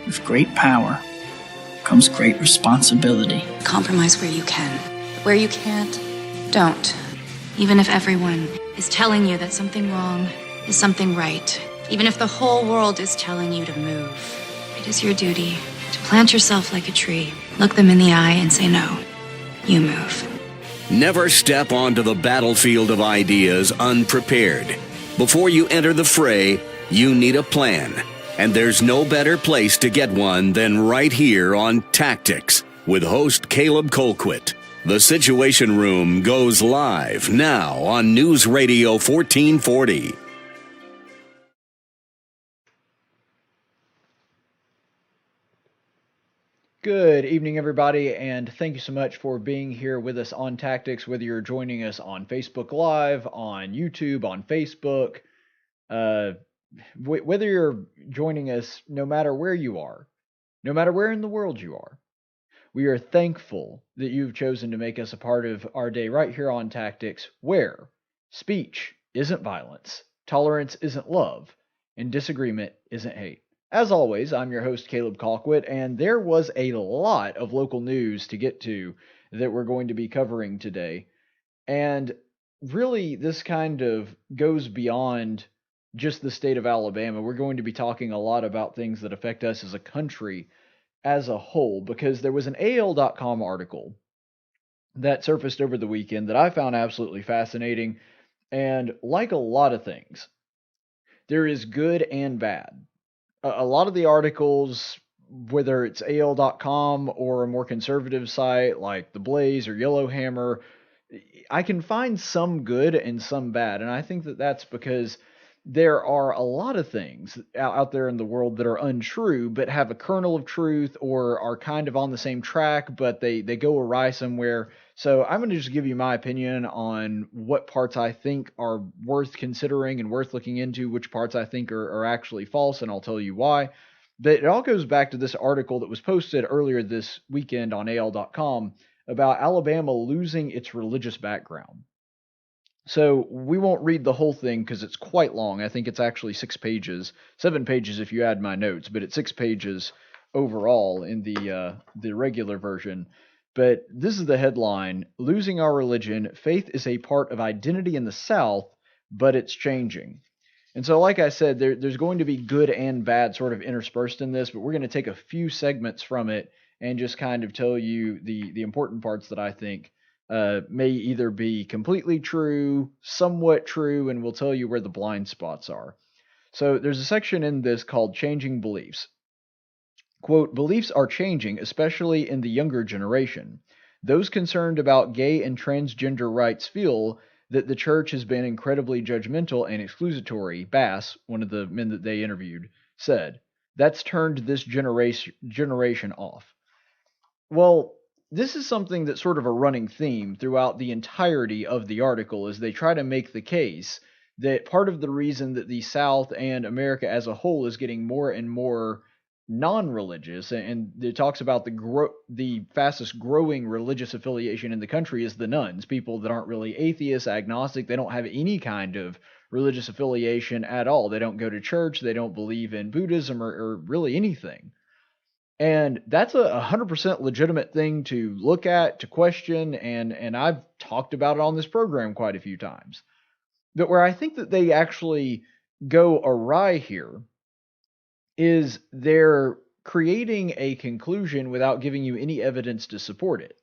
With great power comes great responsibility. Compromise where you can. Where you can't, don't. Even if everyone is telling you that something wrong is something right. Even if the whole world is telling you to move. It is your duty to plant yourself like a tree, look them in the eye and say no. You move. Never step onto the battlefield of ideas unprepared. Before you enter the fray, you need a plan. And there's no better place to get one than right here on Tactics with host Caleb Colquitt. The Situation Room goes live now on News Radio 1440. Good evening, everybody, and thank you so much for being here with us on Tactics, whether you're joining us on Facebook Live, on YouTube, on Facebook, whether you're joining us no matter where you are, no matter where in the world you are. We are thankful that you've chosen to make us a part of our day right here on Tactics, where speech isn't violence, tolerance isn't love, and disagreement isn't hate. As always, I'm your host, Caleb Colquitt, and there was a lot of local news to get to that we're going to be covering today. And really, this kind of goes beyond just the state of Alabama. We're going to be talking a lot about things that affect us as a country as a whole, because there was an AL.com article that surfaced over the weekend that I found absolutely fascinating. And like a lot of things, there is good and bad. A lot of the articles, whether it's AL.com or a more conservative site like The Blaze or Yellowhammer, I can find some good and some bad. And I think that that's because there are a lot of things out there in the world that are untrue, but have a kernel of truth or are kind of on the same track, but they go awry somewhere. So I'm going to just give you my opinion on what parts I think are worth considering and worth looking into, which parts I think are actually false, and I'll tell you why. But it all goes back to this article that was posted earlier this weekend on AL.com about Alabama losing its religious background. So we won't read the whole thing because it's quite long. I think it's actually 6 pages, 7 pages if you add my notes, but it's 6 pages overall in the regular version. But this is the headline: Losing Our Religion, Faith is a Part of Identity in the South, but it's changing. And so, like I said, there's going to be good and bad sort of interspersed in this, but we're going to take a few segments from it and just kind of tell you the important parts that I think may either be completely true, somewhat true, and we'll tell you where the blind spots are. So there's a section in this called Changing Beliefs. Quote, beliefs are changing, especially in the younger generation. Those concerned about gay and transgender rights feel that the church has been incredibly judgmental and exclusatory, Bass, one of the men that they interviewed, said. That's turned this generation off. Well, this is something that's sort of a running theme throughout the entirety of the article as they try to make the case that part of the reason that the South and America as a whole is getting more and more non-religious, and it talks about the fastest growing religious affiliation in the country is the nuns, people that aren't really atheists, agnostic, they don't have any kind of religious affiliation at all. They don't go to church, they don't believe in Buddhism or really anything. And that's a 100% legitimate thing to look at, to question, and I've talked about it on this program quite a few times. But where I think that they actually go awry here is they're creating a conclusion without giving you any evidence to support it.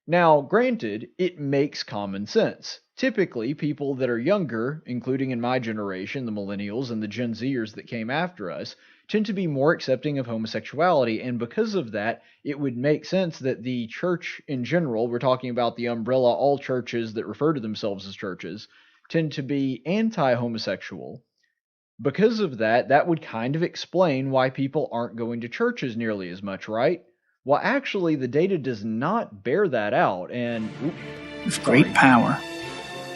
Now, granted, it makes common sense. Typically, people that are younger, including in my generation, the millennials and the Gen Zers that came after us, tend to be more accepting of homosexuality, and because of that, it would make sense that the church in general, we're talking about the umbrella, all churches that refer to themselves as churches, tend to be anti-homosexual. Because of that, that would kind of explain why people aren't going to churches nearly as much, right? Well, actually, the data does not bear that out, and... With great power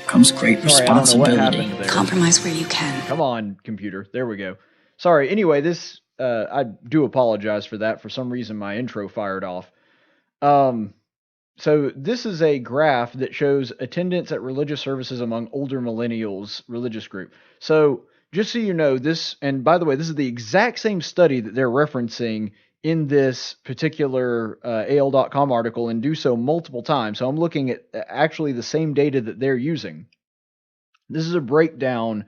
comes great responsibility. I don't know what happened there. Compromise where you can. Come on, computer. There we go. Sorry. Anyway, this... I do apologize for that. For some reason, my intro fired off. So this is a graph that shows attendance at religious services among older millennials religious group. So just so you know, this, and by the way, this is the exact same study that they're referencing in this particular AL.com article, and do so multiple times. So I'm looking at actually the same data that they're using. This is a breakdown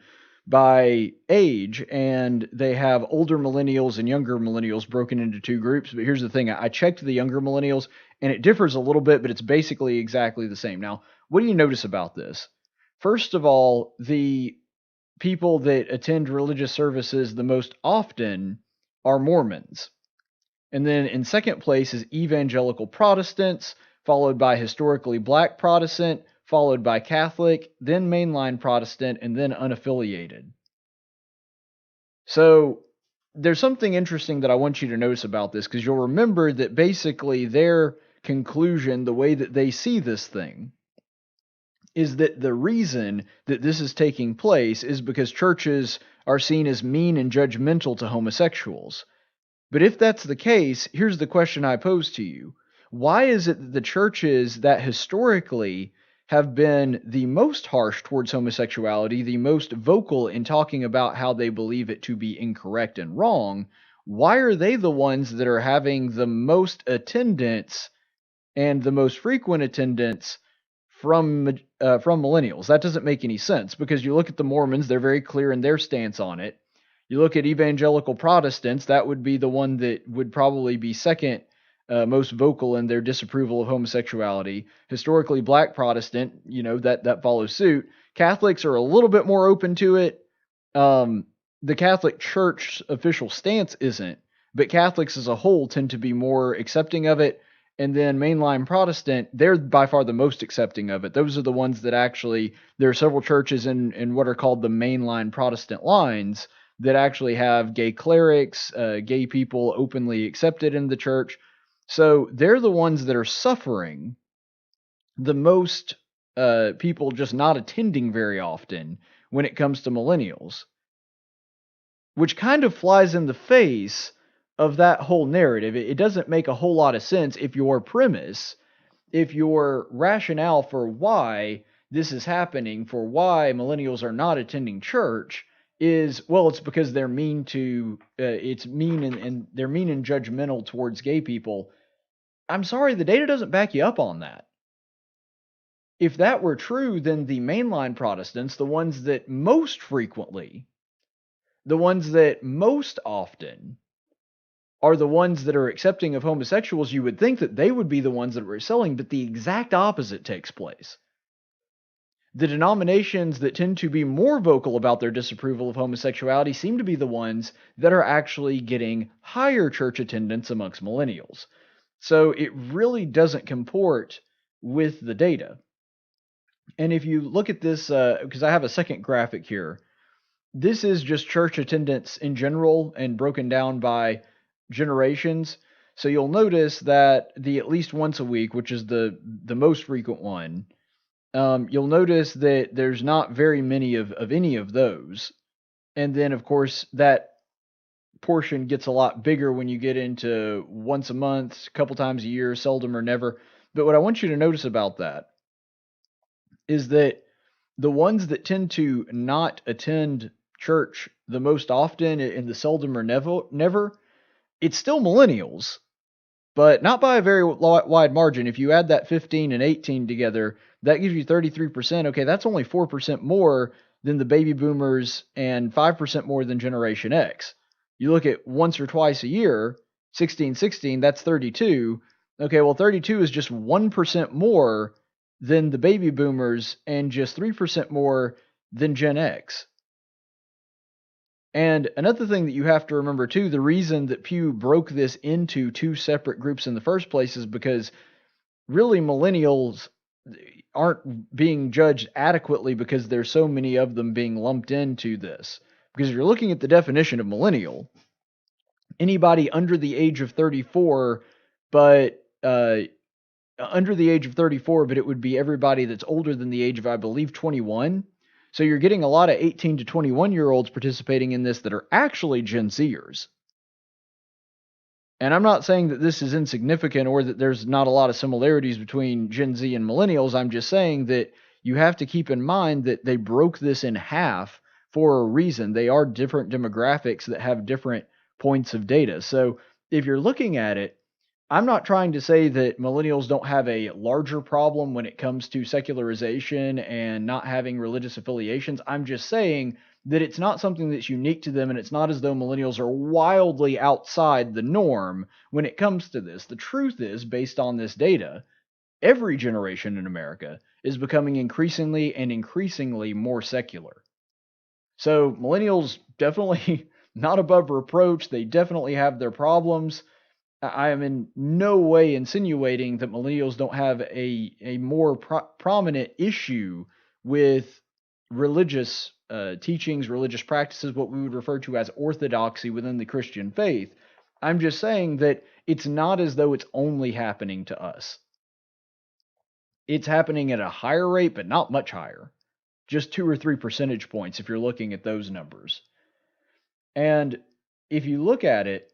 by age, and they have older millennials and younger millennials broken into two groups. But here's the thing. I checked the younger millennials, and it differs a little bit, but it's basically exactly the same. Now, what do you notice about this? First of all, the people that attend religious services the most often are Mormons. And then in second place is evangelical Protestants, followed by historically black Protestant, followed by Catholic, then mainline Protestant, and then unaffiliated. So there's something interesting that I want you to notice about this, because you'll remember that basically their conclusion, the way that they see this thing, is that the reason that this is taking place is because churches are seen as mean and judgmental to homosexuals. But if that's the case, here's the question I pose to you. Why is it that the churches that historically have been the most harsh towards homosexuality, the most vocal in talking about how they believe it to be incorrect and wrong, why are they the ones that are having the most attendance and the most frequent attendance from millennials? That doesn't make any sense, because you look at the Mormons, they're very clear in their stance on it. You look at evangelical Protestants, that would be the one that would probably be second most vocal in their disapproval of homosexuality. Historically black Protestant, that follows suit. Catholics are a little bit more open to it. The Catholic Church official stance isn't, but Catholics as a whole tend to be more accepting of it. And then mainline Protestant, they're by far the most accepting of it. Those are the ones that actually, there are several churches in what are called the mainline Protestant lines that actually have gay clerics, gay people openly accepted in the church. So they're the ones that are suffering the most, people just not attending very often when it comes to millennials, which kind of flies in the face of that whole narrative. It doesn't make a whole lot of sense if your premise, if your rationale for why this is happening, for why millennials are not attending church, is, well, it's because they're mean to, it's mean and they're mean and judgmental towards gay people. I'm sorry, the data doesn't back you up on that. If that were true, then the mainline Protestants, the ones that most frequently, the ones that most often are the ones that are accepting of homosexuals, you would think that they would be the ones that are excelling, but the exact opposite takes place. The denominations that tend to be more vocal about their disapproval of homosexuality seem to be the ones that are actually getting higher church attendance amongst millennials. So it really doesn't comport with the data. And if you look at this, because I have a second graphic here, this is just church attendance in general and broken down by generations. So you'll notice that the at least once a week, which is the most frequent one, you'll notice that there's not very many of any of those. And then, of course, that portion gets a lot bigger when you get into once a month, a couple times a year, seldom or never. But what I want you to notice about that is that the ones that tend to not attend church the most often, in the seldom or never, it's still millennials, but not by a very wide margin. If you add that 15 and 18 together, that gives you 33%. Okay, that's only 4% more than the baby boomers and 5% more than Generation X. You look at once or twice a year, 16, that's 32. Okay, well, 32 is just 1% more than the baby boomers and just 3% more than Gen X. And another thing that you have to remember too, the reason that Pew broke this into two separate groups in the first place is because really millennials aren't being judged adequately because there's so many of them being lumped into this. Because if you're looking at the definition of millennial, anybody under the age of 34, but it would be everybody that's older than the age of, I believe, 21. So you're getting a lot of 18 to 21-year-olds participating in this that are actually Gen Zers. And I'm not saying that this is insignificant or that there's not a lot of similarities between Gen Z and millennials. I'm just saying that you have to keep in mind that they broke this in half for a reason. They are different demographics that have different points of data. So if you're looking at it, I'm not trying to say that millennials don't have a larger problem when it comes to secularization and not having religious affiliations. I'm just saying that it's not something that's unique to them, and it's not as though millennials are wildly outside the norm when it comes to this. The truth is, based on this data, every generation in America is becoming increasingly more secular. So millennials definitely not above reproach. They definitely have their problems. I am in no way insinuating that millennials don't have a more prominent issue with religious teachings, religious practices, what we would refer to as orthodoxy within the Christian faith. I'm just saying that it's not as though it's only happening to us. It's happening at a higher rate, but not much higher. Just 2 or 3 percentage points if you're looking at those numbers. And if you look at it,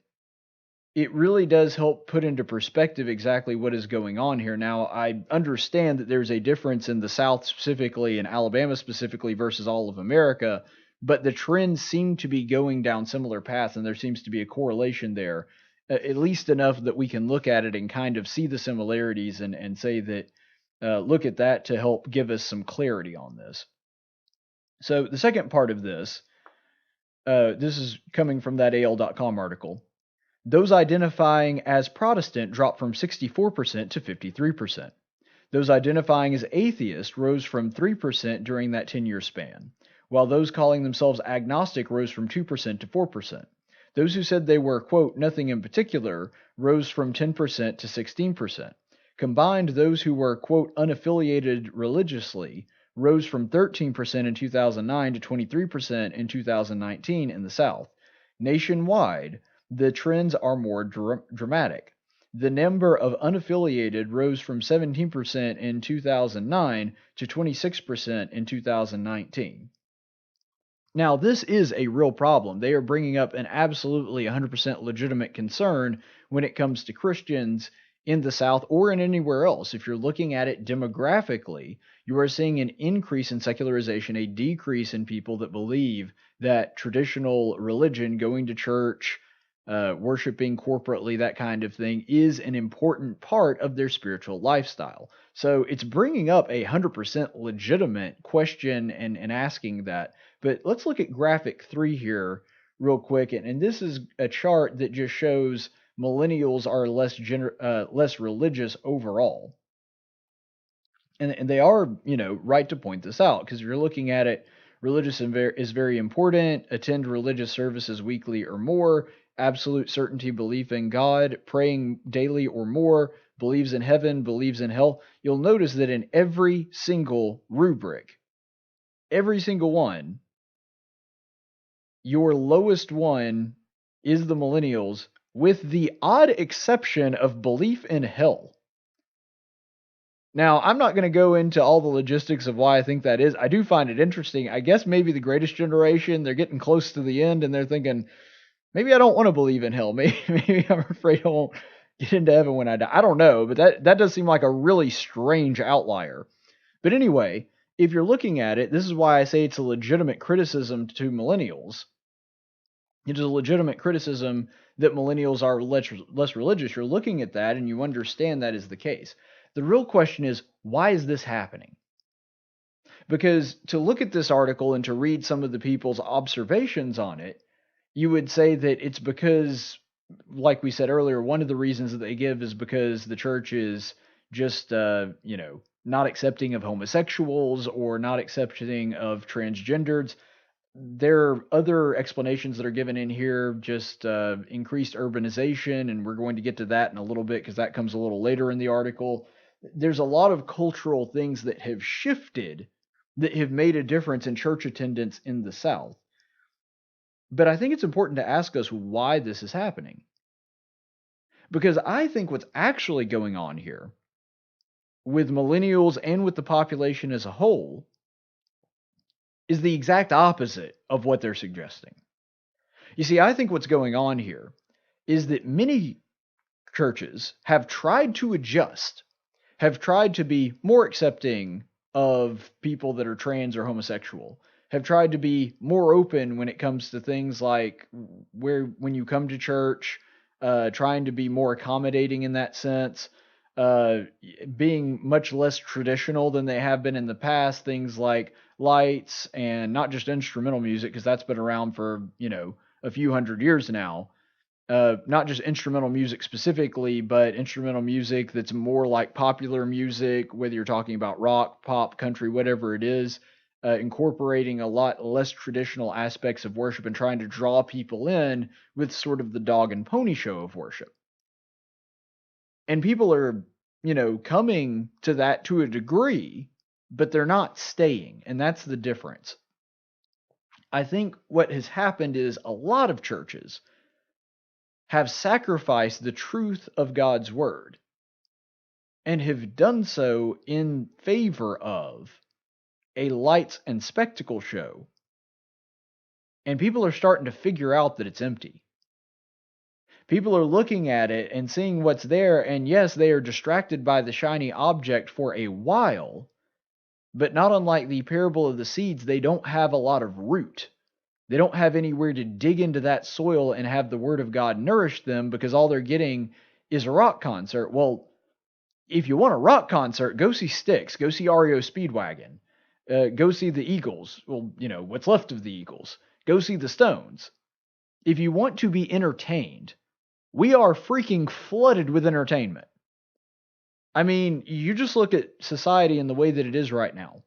it really does help put into perspective exactly what is going on here. Now, I understand that there's a difference in the South specifically and Alabama specifically versus all of America, but the trends seem to be going down similar paths, and there seems to be a correlation there, at least enough that we can look at it and kind of see the similarities and say that, look at that to help give us some clarity on this. So the second part of this is coming from that AL.com article. Those identifying as Protestant dropped from 64% to 53%. Those identifying as atheist rose from 3% during that 10-year span, while those calling themselves agnostic rose from 2% to 4%. Those who said they were, quote, nothing in particular, rose from 10% to 16%. Combined, those who were, quote, unaffiliated religiously rose from 13% in 2009 to 23% in 2019 in the South. Nationwide, the trends are more dramatic. The number of unaffiliated rose from 17% in 2009 to 26% in 2019. Now, this is a real problem. They are bringing up an absolutely 100% legitimate concern when it comes to Christians in the South or in anywhere else. If you're looking at it demographically, you are seeing an increase in secularization, a decrease in people that believe that traditional religion, going to church, worshiping corporately, that kind of thing, is an important part of their spiritual lifestyle. So it's bringing up a 100% legitimate question and asking that. But let's look at graphic 3 here real quick. And this is a chart that just shows millennials are less religious overall. And they are, right to point this out, because if you're looking at it, religious is very important. Attend religious services weekly or more. Absolute certainty, belief in God, praying daily or more, believes in heaven, believes in hell. You'll notice that in every single rubric, every single one, your lowest one is the millennials, with the odd exception of belief in hell. Now, I'm not going to go into all the logistics of why I think that is. I do find it interesting. I guess maybe the greatest generation, they're getting close to the end and they're thinking, maybe I don't want to believe in hell. Maybe I'm afraid I won't get into heaven when I die. I don't know, but that does seem like a really strange outlier. But anyway, if you're looking at it, this is why I say it's a legitimate criticism to millennials. It is a legitimate criticism that millennials are less religious. You're looking at that and you understand that is the case. The real question is, why is this happening? Because to look at this article and to read some of the people's observations on it, you would say that it's because, like we said earlier, one of the reasons that they give is because the church is just, not accepting of homosexuals or not accepting of transgenders. There are other explanations that are given in here, just increased urbanization, and we're going to get to that in a little bit because that comes a little later in the article. There's a lot of cultural things that have shifted that have made a difference in church attendance in the South. But I think it's important to ask us why this is happening. Because I think what's actually going on here with millennials and with the population as a whole is the exact opposite of what they're suggesting. You see, I think what's going on here is that many churches have tried to adjust, have tried to be more accepting of people that are trans or homosexual, have tried to be more open when it comes to things like when you come to church, trying to be more accommodating in that sense, being much less traditional than they have been in the past. Things like lights and not just instrumental music, because that's been around for, a few hundred years now. Not just instrumental music specifically, but instrumental music that's more like popular music, whether you're talking about rock, pop, country, whatever it is, incorporating a lot less traditional aspects of worship and trying to draw people in with sort of the dog and pony show of worship. And people are, coming to that to a degree, but they're not staying. And that's the difference. I think what has happened is a lot of churches have sacrificed the truth of God's word and have done so in favor of a lights and spectacle show. And people are starting to figure out that it's empty. People are looking at it and seeing what's there, and yes, they are distracted by the shiny object for a while, but not unlike the parable of the seeds, they don't have a lot of root. They don't have anywhere to dig into that soil and have the Word of God nourish them, because all they're getting is a rock concert. Well, if you want a rock concert, go see Styx, go see REO Speedwagon, go see the Eagles. Well, what's left of the Eagles. Go see the Stones. If you want to be entertained, we are freaking flooded with entertainment. I mean, you just look at society and the way that it is right now.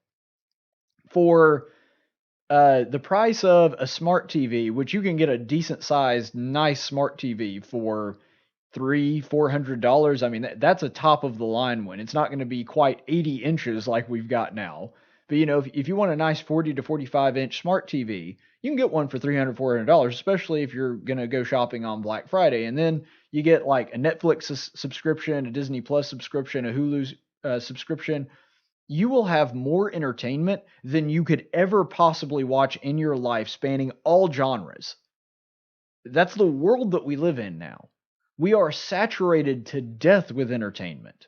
For the price of a smart TV, which you can get a decent sized, nice smart TV for $300-$400. I mean, that's a top of the line one. It's not going to be quite 80 inches like we've got now. But if you want a nice 40 to 45 inch smart TV, you can get one for $300-$400, especially if you're going to go shopping on Black Friday. And then you get like a Netflix subscription, a Disney Plus subscription, a Hulu subscription. You will have more entertainment than you could ever possibly watch in your life, spanning all genres. That's the world that we live in now. We are saturated to death with entertainment.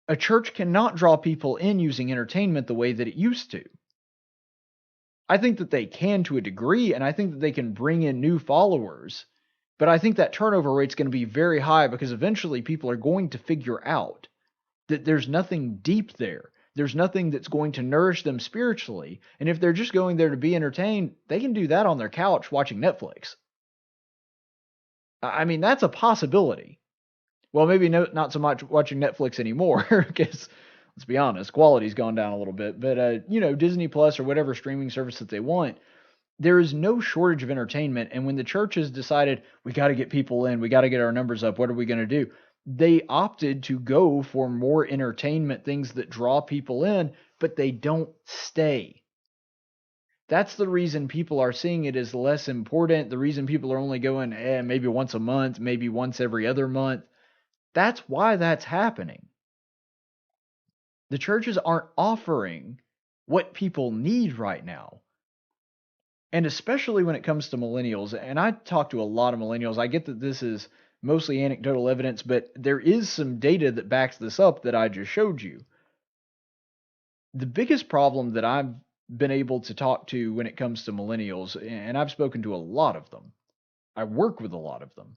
A church cannot draw people in using entertainment the way that it used to. I think that they can to a degree, and I think that they can bring in new followers, but I think that turnover rate's going to be very high, because eventually people are going to figure out that there's nothing deep there. There's nothing that's going to nourish them spiritually. And if they're just going there to be entertained, they can do that on their couch watching Netflix. I mean, that's a possibility. Well, maybe not so much watching Netflix anymore, because let's be honest, quality's gone down a little bit. But, Disney Plus or whatever streaming service that they want, there is no shortage of entertainment. And when the church has decided, we got to get people in, we got to get our numbers up, what are we going to do? They opted to go for more entertainment, things that draw people in, but they don't stay. That's the reason people are seeing it as less important. The reason people are only going maybe once a month, maybe once every other month. That's why that's happening. The churches aren't offering what people need right now. And especially when it comes to millennials, and I talk to a lot of millennials, I get that this is mostly anecdotal evidence, but there is some data that backs this up that I just showed you. The biggest problem that I've been able to talk to when it comes to millennials, and I've spoken to a lot of them, I work with a lot of them.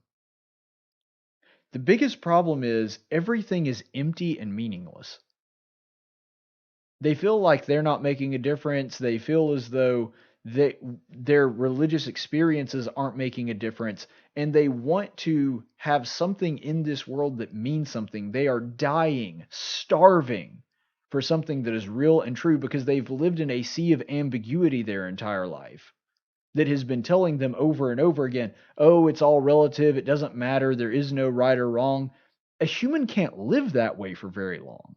The biggest problem is everything is empty and meaningless. They feel like they're not making a difference. They feel as though their religious experiences aren't making a difference, and they want to have something in this world that means something. They are dying, starving for something that is real and true, because they've lived in a sea of ambiguity their entire life that has been telling them over and over again, oh, it's all relative, it doesn't matter, there is no right or wrong. A human can't live that way for very long.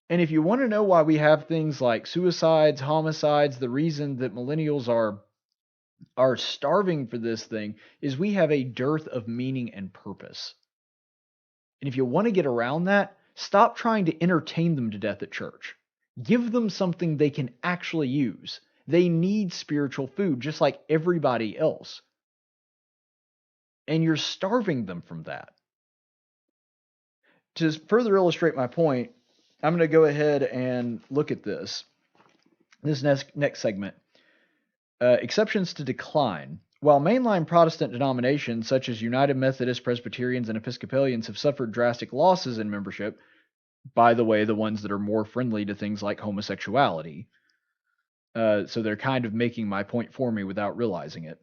And if you want to know why we have things like suicides, homicides, the reason that millennials are starving for this thing is we have a dearth of meaning and purpose. And if you want to get around that, stop trying to entertain them to death at church. Give them something they can actually use. They need spiritual food just like everybody else. And you're starving them from that. To further illustrate my point, I'm going to go ahead and look at this. This next segment. Exceptions to decline. While mainline Protestant denominations such as United Methodists, Presbyterians, and Episcopalians have suffered drastic losses in membership, by the way, the ones that are more friendly to things like homosexuality, so they're kind of making my point for me without realizing it.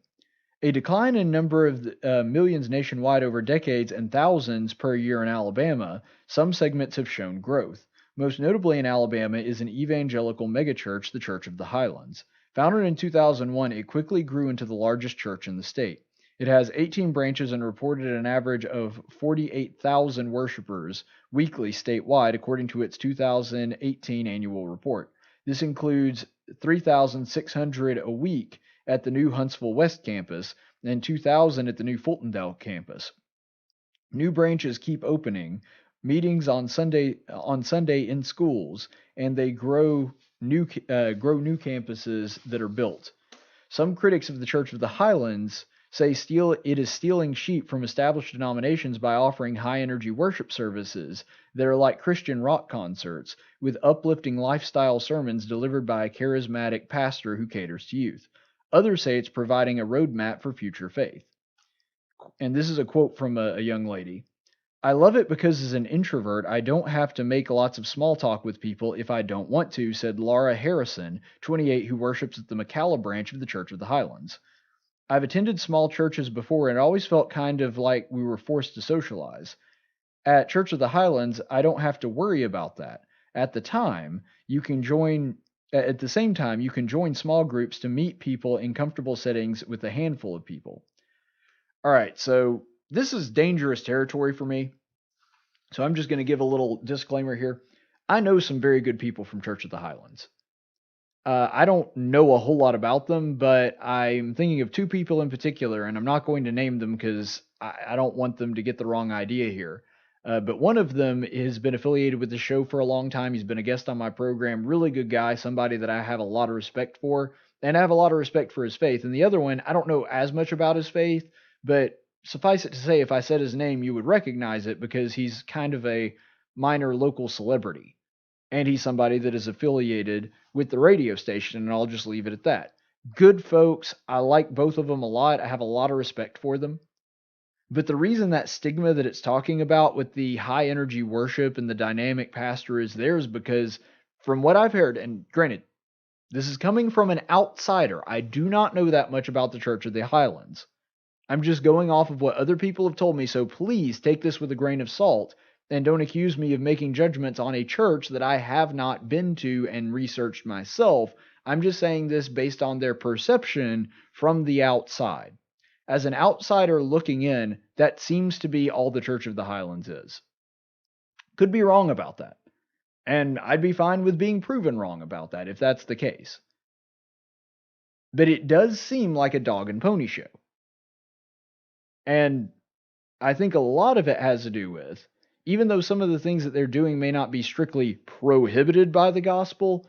A decline in number of millions nationwide over decades and thousands per year in Alabama, some segments have shown growth. Most notably in Alabama is an evangelical megachurch, the Church of the Highlands. Founded in 2001, it quickly grew into the largest church in the state. It has 18 branches and reported an average of 48,000 worshipers weekly statewide, according to its 2018 annual report. This includes 3,600 a week at the new Huntsville West campus and 2,000 at the new Fultondale campus. New branches keep opening, meetings on Sunday in schools, and they grow new campuses that are built. Some critics of the Church of the Highlands say it is stealing sheep from established denominations by offering high-energy worship services that are like Christian rock concerts, with uplifting lifestyle sermons delivered by a charismatic pastor who caters to youth. Others say it's providing a roadmap for future faith. And this is a quote from a young lady. I love it because as an introvert, I don't have to make lots of small talk with people if I don't want to, said Laura Harrison, 28, who worships at the McCalla branch of the Church of the Highlands. I've attended small churches before, and it always felt kind of like we were forced to socialize. At Church of the Highlands, I don't have to worry about that. At the same time, you can join small groups to meet people in comfortable settings with a handful of people. All right, so this is dangerous territory for me. So I'm just going to give a little disclaimer here. I know some very good people from Church of the Highlands. I don't know a whole lot about them, but I'm thinking of two people in particular, and I'm not going to name them because I don't want them to get the wrong idea here. But one of them has been affiliated with the show for a long time. He's been a guest on my program. Really good guy, somebody that I have a lot of respect for, and I have a lot of respect for his faith. And the other one, I don't know as much about his faith, but suffice it to say, if I said his name, you would recognize it because he's kind of a minor local celebrity. And he's somebody that is affiliated with the radio station, and I'll just leave it at that. Good folks. I like both of them a lot. I have a lot of respect for them. But the reason that stigma that it's talking about with the high energy worship and the dynamic pastor is there is because from what I've heard, and granted, this is coming from an outsider. I do not know that much about the Church of the Highlands. I'm just going off of what other people have told me, so please take this with a grain of salt and don't accuse me of making judgments on a church that I have not been to and researched myself. I'm just saying this based on their perception from the outside. As an outsider looking in, that seems to be all the Church of the Highlands is. Could be wrong about that. And I'd be fine with being proven wrong about that if that's the case. But it does seem like a dog and pony show. And I think a lot of it has to do with, even though some of the things that they're doing may not be strictly prohibited by the gospel,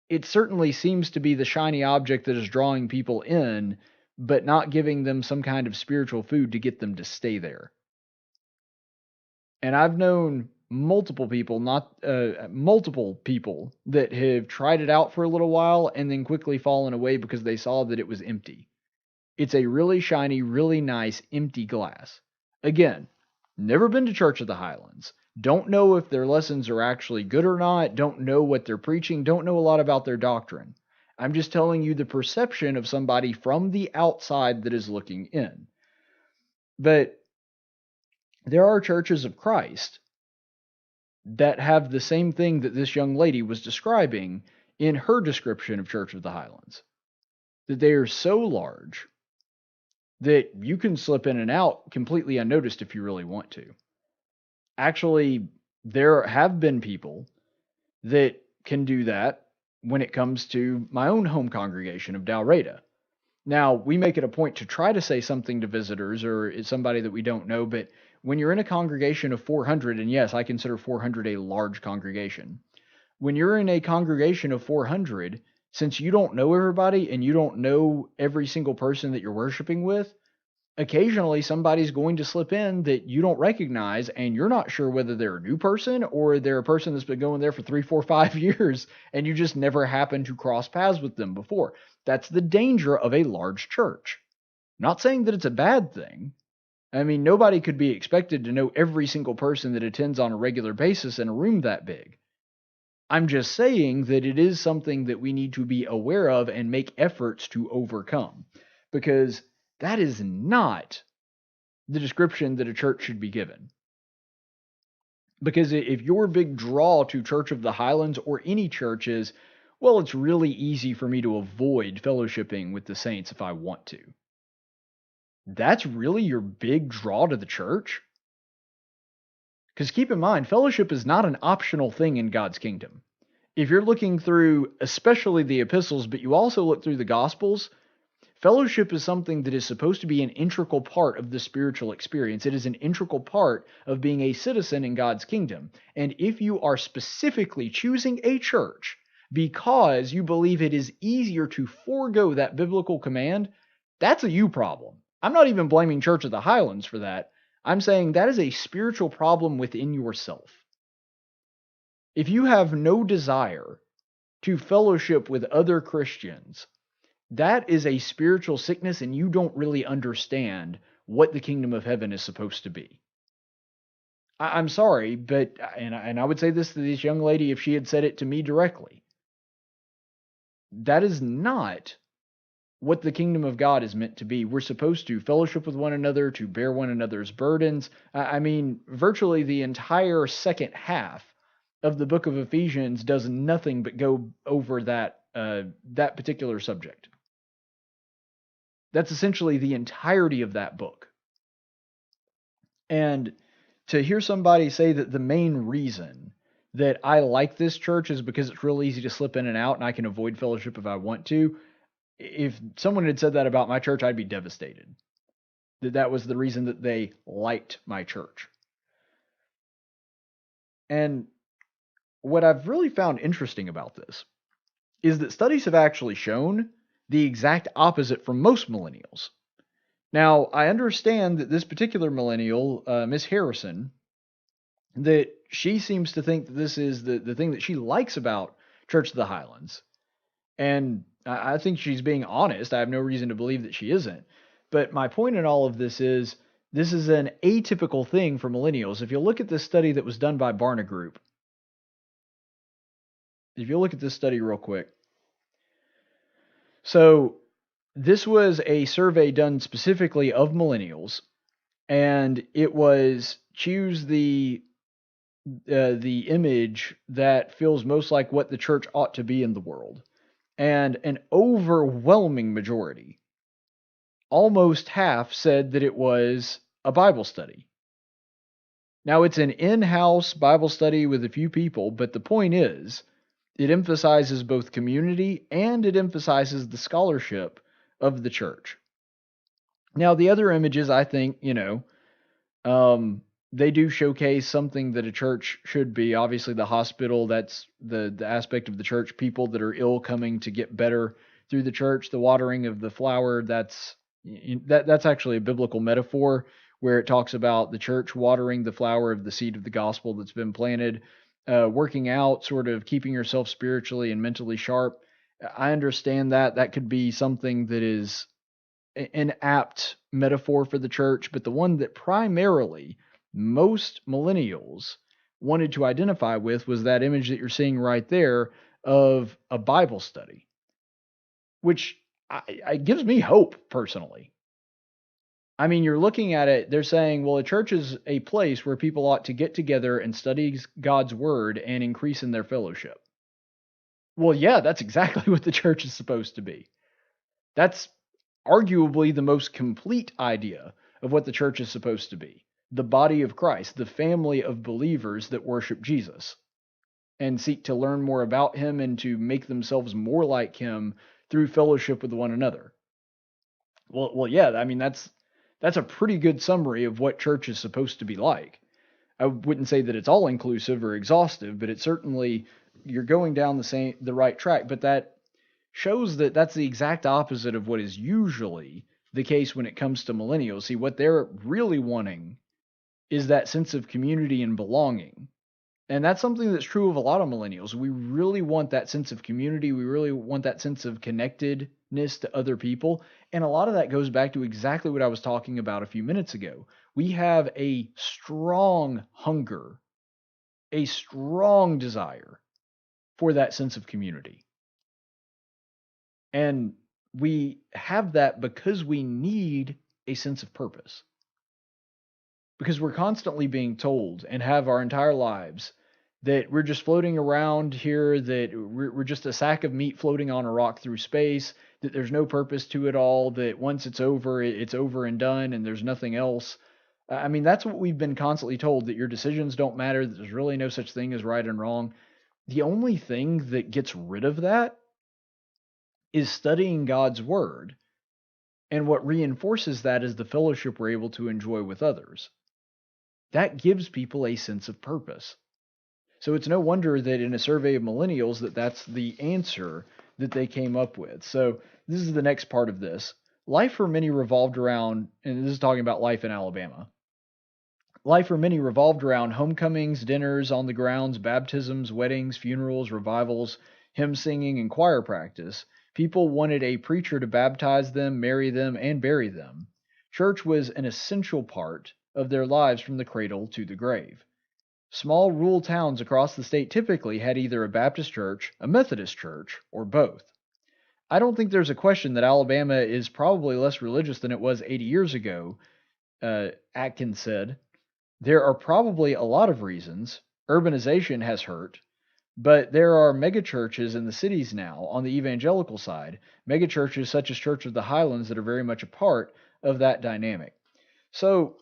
it certainly seems to be the shiny object that is drawing people in, but not giving them some kind of spiritual food to get them to stay there. And I've known multiple people that have tried it out for a little while and then quickly fallen away because they saw that it was empty. It's a really shiny, really nice, empty glass. Again, never been to Church of the Highlands. Don't know if their lessons are actually good or not. Don't know what they're preaching. Don't know a lot about their doctrine. I'm just telling you the perception of somebody from the outside that is looking in. But there are churches of Christ that have the same thing that this young lady was describing in her description of Church of the Highlands. That they are so large that you can slip in and out completely unnoticed if you really want to. Actually, there have been people that can do that when it comes to my own home congregation of Dalreda. Now, we make it a point to try to say something to visitors or it's somebody that we don't know, but when you're in a congregation of 400, and yes, I consider 400 a large congregation. When you're in a congregation of 400, since you don't know everybody and you don't know every single person that you're worshiping with, occasionally somebody's going to slip in that you don't recognize, and you're not sure whether they're a new person or they're a person that's been going there for 3, 4, 5 years, and you just never happened to cross paths with them before. That's the danger of a large church. Not saying that it's a bad thing. I mean, nobody could be expected to know every single person that attends on a regular basis in a room that big. I'm just saying that it is something that we need to be aware of and make efforts to overcome, because that is not the description that a church should be given. Because if your big draw to Church of the Highlands or any church is, well, it's really easy for me to avoid fellowshipping with the saints if I want to, that's really your big draw to the church? Because keep in mind, fellowship is not an optional thing in God's kingdom. If you're looking through especially the epistles, but you also look through the Gospels, fellowship is something that is supposed to be an integral part of the spiritual experience. It is an integral part of being a citizen in God's kingdom. And if you are specifically choosing a church because you believe it is easier to forego that biblical command, that's a you problem. I'm not even blaming Church of the Highlands for that. I'm saying that is a spiritual problem within yourself. If you have no desire to fellowship with other Christians, that is a spiritual sickness, and you don't really understand what the kingdom of heaven is supposed to be. I'm sorry, but, and I would say this to this young lady if she had said it to me directly, that is not what the kingdom of God is meant to be. We're supposed to fellowship with one another, to bear one another's burdens. I mean, virtually the entire second half of the book of Ephesians does nothing but go over that particular subject. That's essentially the entirety of that book. And to hear somebody say that the main reason that I like this church is because it's real easy to slip in and out and I can avoid fellowship if I want to, if someone had said that about my church, I'd be devastated. That was the reason that they liked my church. And what I've really found interesting about this is that studies have actually shown the exact opposite from most millennials. Now, I understand that this particular millennial, Miss Harrison, that she seems to think that this is the thing that she likes about Church of the Highlands. And I think she's being honest. I have no reason to believe that she isn't. But my point in all of this is an atypical thing for millennials. If you look at this study that was done by Barna Group, if you look at this study real quick. So this was a survey done specifically of millennials, and it was choose the image that feels most like what the church ought to be in the world. And an overwhelming majority, almost half, said that it was a Bible study. Now, it's an in-house Bible study with a few people, but the point is, it emphasizes both community and it emphasizes the scholarship of the church. Now, the other images, I think, they do showcase something that a church should be. Obviously, the hospital, that's the aspect of the church, people that are ill coming to get better through the church. The watering of the flower, that's actually a biblical metaphor where it talks about the church watering the flower of the seed of the gospel that's been planted. Working out, sort of keeping yourself spiritually and mentally sharp. I understand that could be something that is an apt metaphor for the church, but the one that primarily most millennials wanted to identify with was that image that you're seeing right there of a Bible study, which gives me hope personally. I mean, you're looking at it, they're saying, well, a church is a place where people ought to get together and study God's word and increase in their fellowship. Well, yeah, that's exactly what the church is supposed to be. That's arguably the most complete idea of what the church is supposed to be. The body of Christ, the family of believers that worship Jesus and seek to learn more about him and to make themselves more like him through fellowship with one another. Well, yeah, I mean, that's a pretty good summary of what church is supposed to be like. I wouldn't say that it's all inclusive or exhaustive, but it's certainly, you're going down the right track. But that shows that that's the exact opposite of what is usually the case when it comes to millennials. See, what they're really wanting is that sense of community and belonging. And that's something that's true of a lot of millennials. We really want that sense of community. We really want that sense of connectedness to other people. And a lot of that goes back to exactly what I was talking about a few minutes ago. We have a strong hunger, a strong desire for that sense of community. And we have that because we need a sense of purpose. Because we're constantly being told and have our entire lives that we're just floating around here, that we're just a sack of meat floating on a rock through space, that there's no purpose to it all, that once it's over and done and there's nothing else. I mean, that's what we've been constantly told, that your decisions don't matter, that there's really no such thing as right and wrong. The only thing that gets rid of that is studying God's word. And what reinforces that is the fellowship we're able to enjoy with others. That gives people a sense of purpose. So it's no wonder that in a survey of millennials that's the answer that they came up with. So this is the next part of this. Life for many revolved around, and this is talking about life in Alabama. Life for many revolved around homecomings, dinners on the grounds, baptisms, weddings, funerals, revivals, hymn singing, and choir practice. People wanted a preacher to baptize them, marry them, and bury them. Church was an essential part of their lives from the cradle to the grave. Small rural towns across the state typically had either a Baptist church, a Methodist church, or both. I don't think there's a question that Alabama is probably less religious than it was 80 years ago, Atkins said. There are probably a lot of reasons. Urbanization has hurt, but there are megachurches in the cities now on the evangelical side, megachurches such as Church of the Highlands that are very much a part of that dynamic. So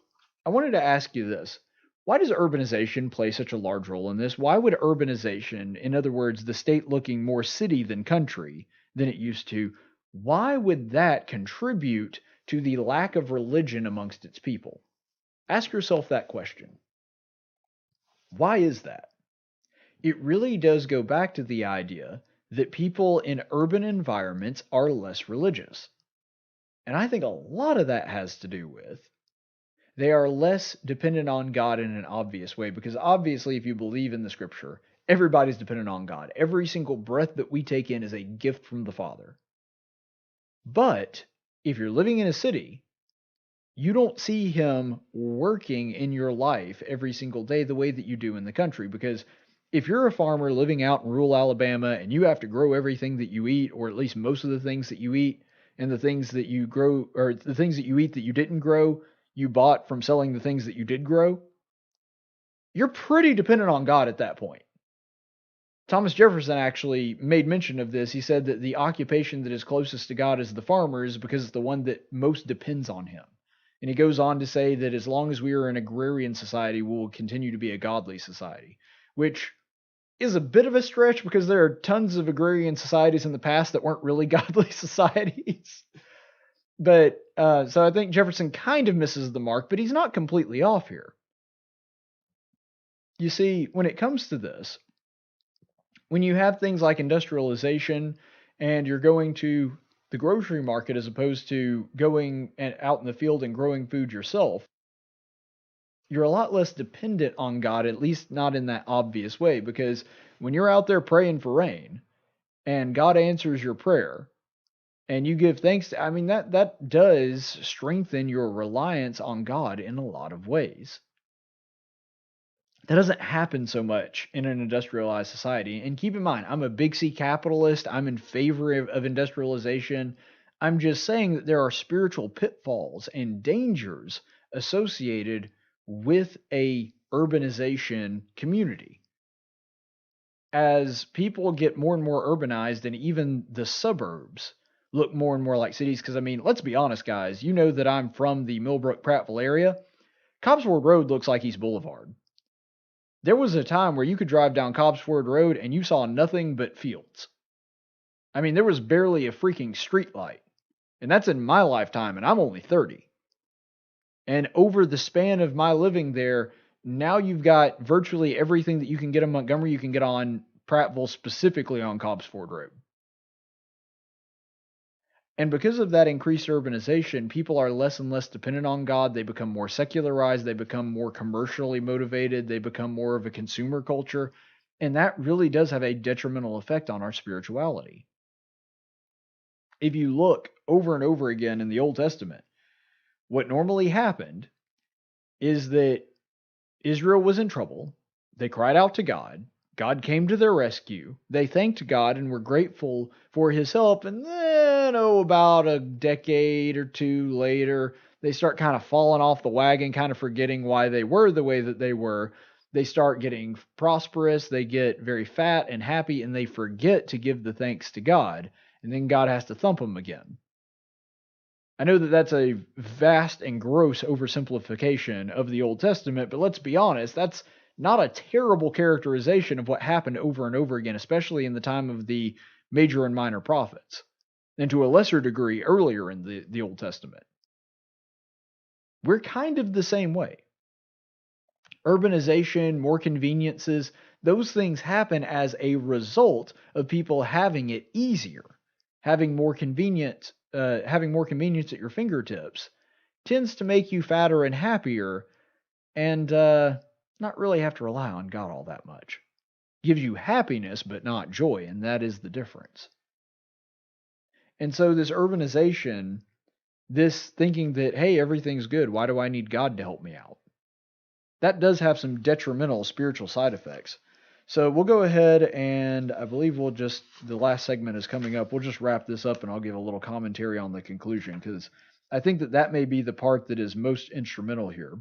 I wanted to ask you this. Why does urbanization play such a large role in this? Why would urbanization, in other words, the state looking more city than country than it used to, why would that contribute to the lack of religion amongst its people? Ask yourself that question. Why is that? It really does go back to the idea that people in urban environments are less religious. And I think a lot of that has to do with they are less dependent on God in an obvious way, because obviously if you believe in the scripture, everybody's dependent on God. Every single breath that we take in is a gift from the Father. But if you're living in a city, you don't see him working in your life every single day the way that you do in the country, because if you're a farmer living out in rural Alabama and you have to grow everything that you eat, or at least most of the things that you eat, and the things that you grow, or the things that you eat that you didn't grow, you bought from selling the things that you did grow, you're pretty dependent on God at that point. Thomas Jefferson actually made mention of this. He said that the occupation that is closest to God is the farmer's because it's the one that most depends on him. And he goes on to say that as long as we are an agrarian society, we will continue to be a godly society, which is a bit of a stretch because there are tons of agrarian societies in the past that weren't really godly societies. But so I think Jefferson kind of misses the mark, but he's not completely off here. You see, when it comes to this, when you have things like industrialization and you're going to the grocery market as opposed to going out in the field and growing food yourself, you're a lot less dependent on God, at least not in that obvious way, because when you're out there praying for rain and God answers your prayer, and you give thanks to, I mean, that does strengthen your reliance on God in a lot of ways. That doesn't happen so much in an industrialized society. And keep in mind, I'm a big C capitalist. I'm in favor of industrialization. I'm just saying that there are spiritual pitfalls and dangers associated with a urbanization community. As people get more and more urbanized, and even the suburbs look more and more like cities, because, I mean, let's be honest, guys. You know that I'm from the Millbrook-Prattville area. Cobbsford Road looks like East Boulevard. There was a time where you could drive down Cobbsford Road and you saw nothing but fields. I mean, there was barely a freaking street light. And that's in my lifetime, and I'm only 30. And over the span of my living there, now you've got virtually everything that you can get in Montgomery, you can get on Prattville, specifically on Cobbsford Road. And because of that increased urbanization, people are less and less dependent on God. They become more secularized. They become more commercially motivated. They become more of a consumer culture. And that really does have a detrimental effect on our spirituality. If you look over and over again in the Old Testament, what normally happened is that Israel was in trouble. They cried out to God. God came to their rescue. They thanked God and were grateful for his help. And then, about a decade or two later, they start kind of falling off the wagon, kind of forgetting why they were the way that they were. They start getting prosperous. They get very fat and happy, and they forget to give the thanks to God. And then God has to thump them again. I know that that's a vast and gross oversimplification of the Old Testament, but let's be honest, that's not a terrible characterization of what happened over and over again, especially in the time of the major and minor prophets, and to a lesser degree earlier in the Old Testament. We're kind of the same way. Urbanization, more conveniences, those things happen as a result of people having it easier, having more convenience at your fingertips tends to make you fatter and happier, and not really have to rely on God all that much. Gives you happiness, but not joy, and that is the difference. And so this urbanization, this thinking that, hey, everything's good, why do I need God to help me out? That does have some detrimental spiritual side effects. So we'll go ahead and I believe the last segment is coming up. We'll just wrap this up and I'll give a little commentary on the conclusion because I think that may be the part that is most instrumental here.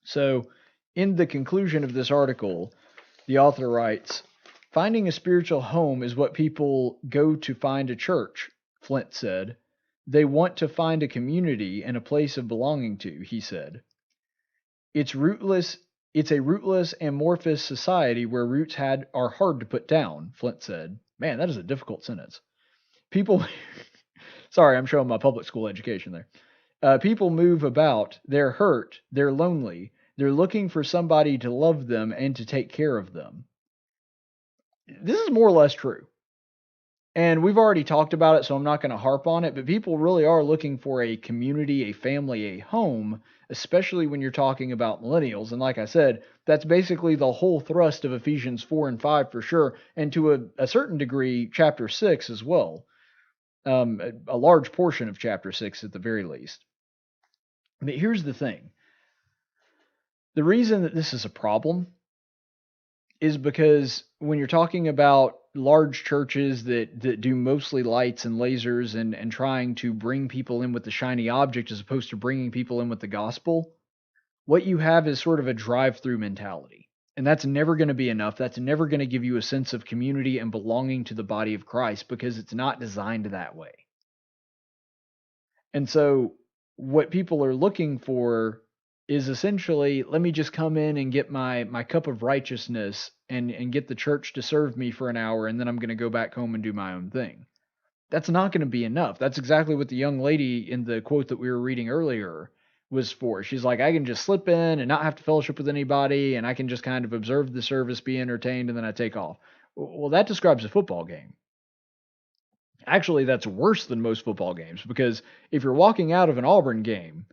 So in the conclusion of this article, the author writes, "Finding a spiritual home is what people go to find a church," Flint said. "They want to find a community and a place of belonging to," he said. It's a rootless, amorphous society where roots are hard to put down," Flint said. Man, that is a difficult sentence. People, sorry, I'm showing my public school education there. People move about. They're hurt. They're lonely. They're looking for somebody to love them and to take care of them. This is more or less true. And we've already talked about it, so I'm not going to harp on it, but people really are looking for a community, a family, a home, especially when you're talking about millennials. And like I said, that's basically the whole thrust of Ephesians 4 and 5 for sure, and to a certain degree, chapter 6 as well. A large portion of chapter 6 at the very least. But here's the thing. The reason that this is a problem is because when you're talking about large churches that do mostly lights and lasers and trying to bring people in with the shiny object as opposed to bringing people in with the gospel, what you have is sort of a drive-through mentality. And that's never going to be enough. That's never going to give you a sense of community and belonging to the body of Christ because it's not designed that way. And so what people are looking for is essentially, let me just come in and get my cup of righteousness and get the church to serve me for an hour, and then I'm going to go back home and do my own thing. That's not going to be enough. That's exactly what the young lady in the quote that we were reading earlier was for. She's like, I can just slip in and not have to fellowship with anybody, and I can just kind of observe the service, be entertained, and then I take off. Well, that describes a football game. Actually, that's worse than most football games, because if you're walking out of an Auburn game,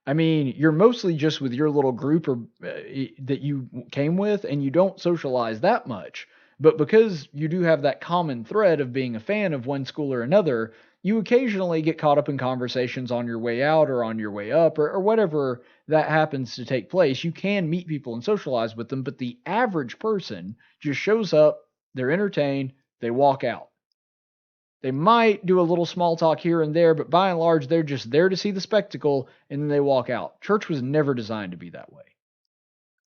I mean, you're mostly just with your little group that you came with, and you don't socialize that much. But because you do have that common thread of being a fan of one school or another, you occasionally get caught up in conversations on your way out or on your way up or whatever that happens to take place. You can meet people and socialize with them, but the average person just shows up, they're entertained, they walk out. They might do a little small talk here and there, but by and large, they're just there to see the spectacle, and then they walk out. Church was never designed to be that way.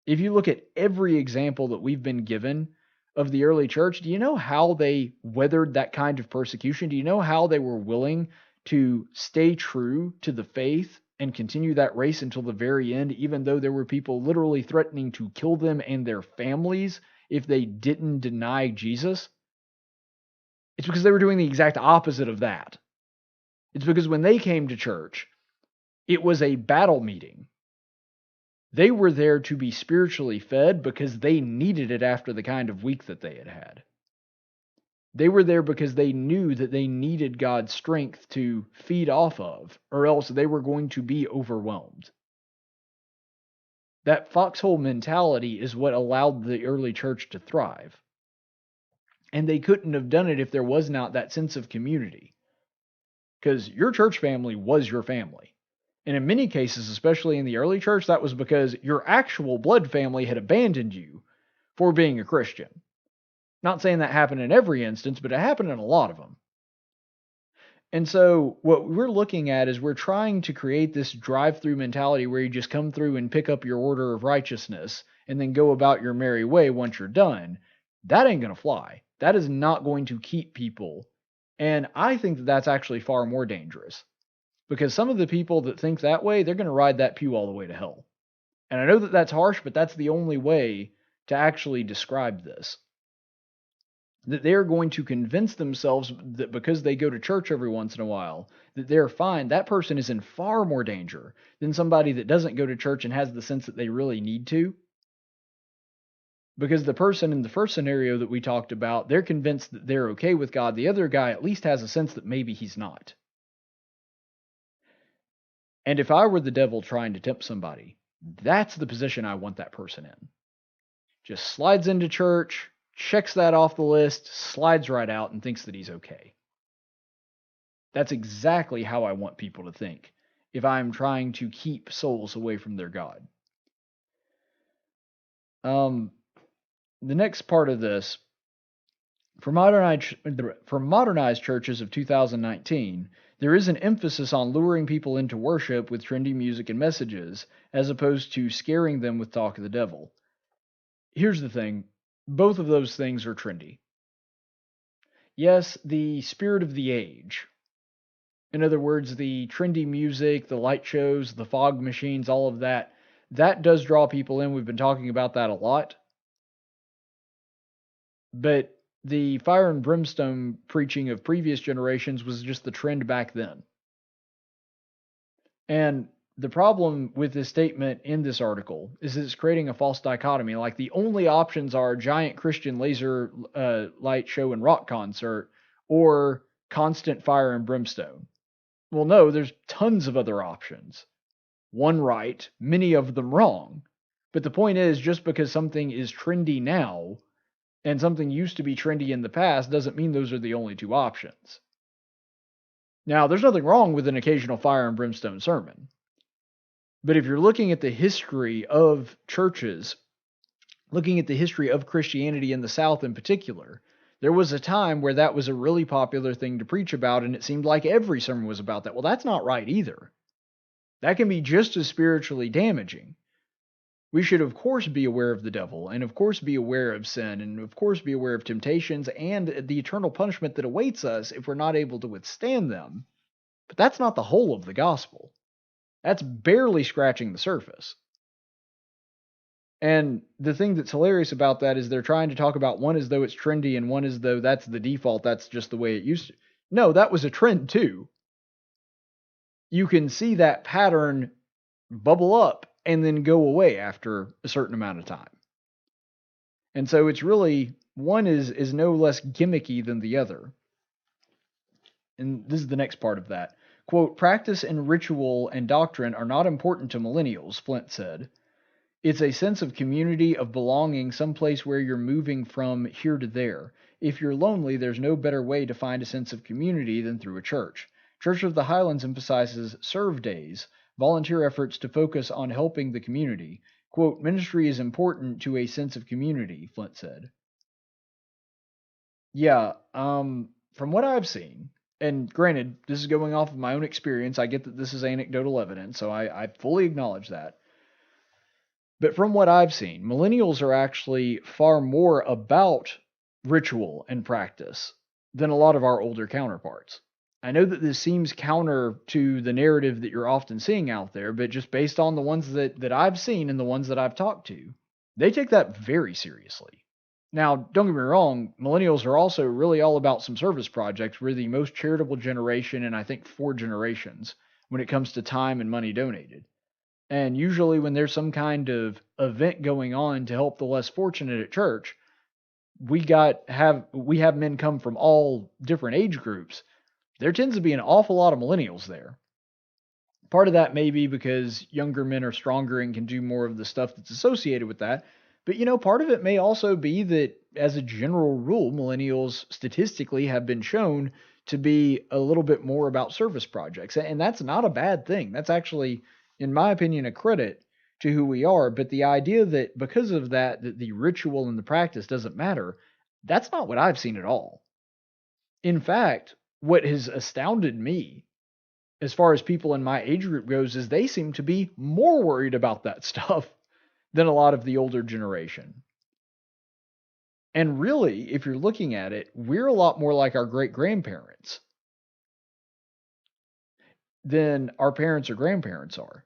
If you look at every example that we've been given of the early church, do you know how they weathered that kind of persecution? Do you know how they were willing to stay true to the faith and continue that race until the very end, even though there were people literally threatening to kill them and their families if they didn't deny Jesus? It's because they were doing the exact opposite of that. It's because when they came to church, it was a battle meeting. They were there to be spiritually fed because they needed it after the kind of week that they had had. They were there because they knew that they needed God's strength to feed off of, or else they were going to be overwhelmed. That foxhole mentality is what allowed the early church to thrive. And they couldn't have done it if there was not that sense of community. Because your church family was your family. And in many cases, especially in the early church, that was because your actual blood family had abandoned you for being a Christian. Not saying that happened in every instance, but it happened in a lot of them. And so what we're looking at is we're trying to create this drive-through mentality where you just come through and pick up your order of righteousness and then go about your merry way once you're done. That ain't going to fly. That is not going to keep people. And I think that that's actually far more dangerous. Because some of the people that think that way, they're going to ride that pew all the way to hell. And I know that that's harsh, but that's the only way to actually describe this. That they're going to convince themselves that because they go to church every once in a while, that they're fine. That person is in far more danger than somebody that doesn't go to church and has the sense that they really need to. Because the person in the first scenario that we talked about, they're convinced that they're okay with God. The other guy at least has a sense that maybe he's not. And if I were the devil trying to tempt somebody, that's the position I want that person in. Just slides into church, checks that off the list, slides right out, and thinks that he's okay. That's exactly how I want people to think if I'm trying to keep souls away from their God. The next part of this, for modernized churches of 2019, there is an emphasis on luring people into worship with trendy music and messages, as opposed to scaring them with talk of the devil. Here's the thing. Both of those things are trendy. Yes, the spirit of the age. In other words, the trendy music, the light shows, the fog machines, all of that, that does draw people in. We've been talking about that a lot. But the fire and brimstone preaching of previous generations was just the trend back then. And the problem with this statement in this article is it's creating a false dichotomy. Like the only options are giant Christian laser light show and rock concert or constant fire and brimstone. Well, no, there's tons of other options. One right, many of them wrong. But the point is, just because something is trendy now and something used to be trendy in the past doesn't mean those are the only two options. Now, there's nothing wrong with an occasional fire and brimstone sermon. But if you're looking at the history of churches, looking at the history of Christianity in the South in particular, there was a time where that was a really popular thing to preach about, and it seemed like every sermon was about that. Well, that's not right either. That can be just as spiritually damaging. We should, of course, be aware of the devil, and of course be aware of sin, and of course be aware of temptations and the eternal punishment that awaits us if we're not able to withstand them. But that's not the whole of the gospel. That's barely scratching the surface. And the thing that's hilarious about that is they're trying to talk about one as though it's trendy and one as though that's the default, that's just the way it used to. No, that was a trend too. You can see that pattern bubble up and then go away after a certain amount of time. And so it's really, one is no less gimmicky than the other. And this is the next part of that. Quote, practice and ritual and doctrine are not important to millennials, Flint said. It's a sense of community, of belonging, someplace where you're moving from here to there. If you're lonely, there's no better way to find a sense of community than through a church. Church of the Highlands emphasizes serve days, volunteer efforts to focus on helping the community. Quote, ministry is important to a sense of community, Flint said. Yeah, from what I've seen, and granted, this is going off of my own experience. I get that this is anecdotal evidence, so I fully acknowledge that. But from what I've seen, millennials are actually far more about ritual and practice than a lot of our older counterparts. I know that this seems counter to the narrative that you're often seeing out there, but just based on the ones that I've seen and the ones that I've talked to, they take that very seriously. Now, don't get me wrong, millennials are also really all about some service projects. We're the most charitable generation in, I think, 4 generations when it comes to time and money donated. And usually when there's some kind of event going on to help the less fortunate at church, we have men come from all different age groups, there tends to be an awful lot of millennials there. Part of that may be because younger men are stronger and can do more of the stuff that's associated with that. But, part of it may also be that, as a general rule, millennials statistically have been shown to be a little bit more about service projects. And that's not a bad thing. That's actually, in my opinion, a credit to who we are. But the idea that because of that the ritual and the practice doesn't matter, that's not what I've seen at all. In fact, what has astounded me as far as people in my age group goes is they seem to be more worried about that stuff than a lot of the older generation. And really, if you're looking at it, we're a lot more like our great-grandparents than our parents or grandparents are.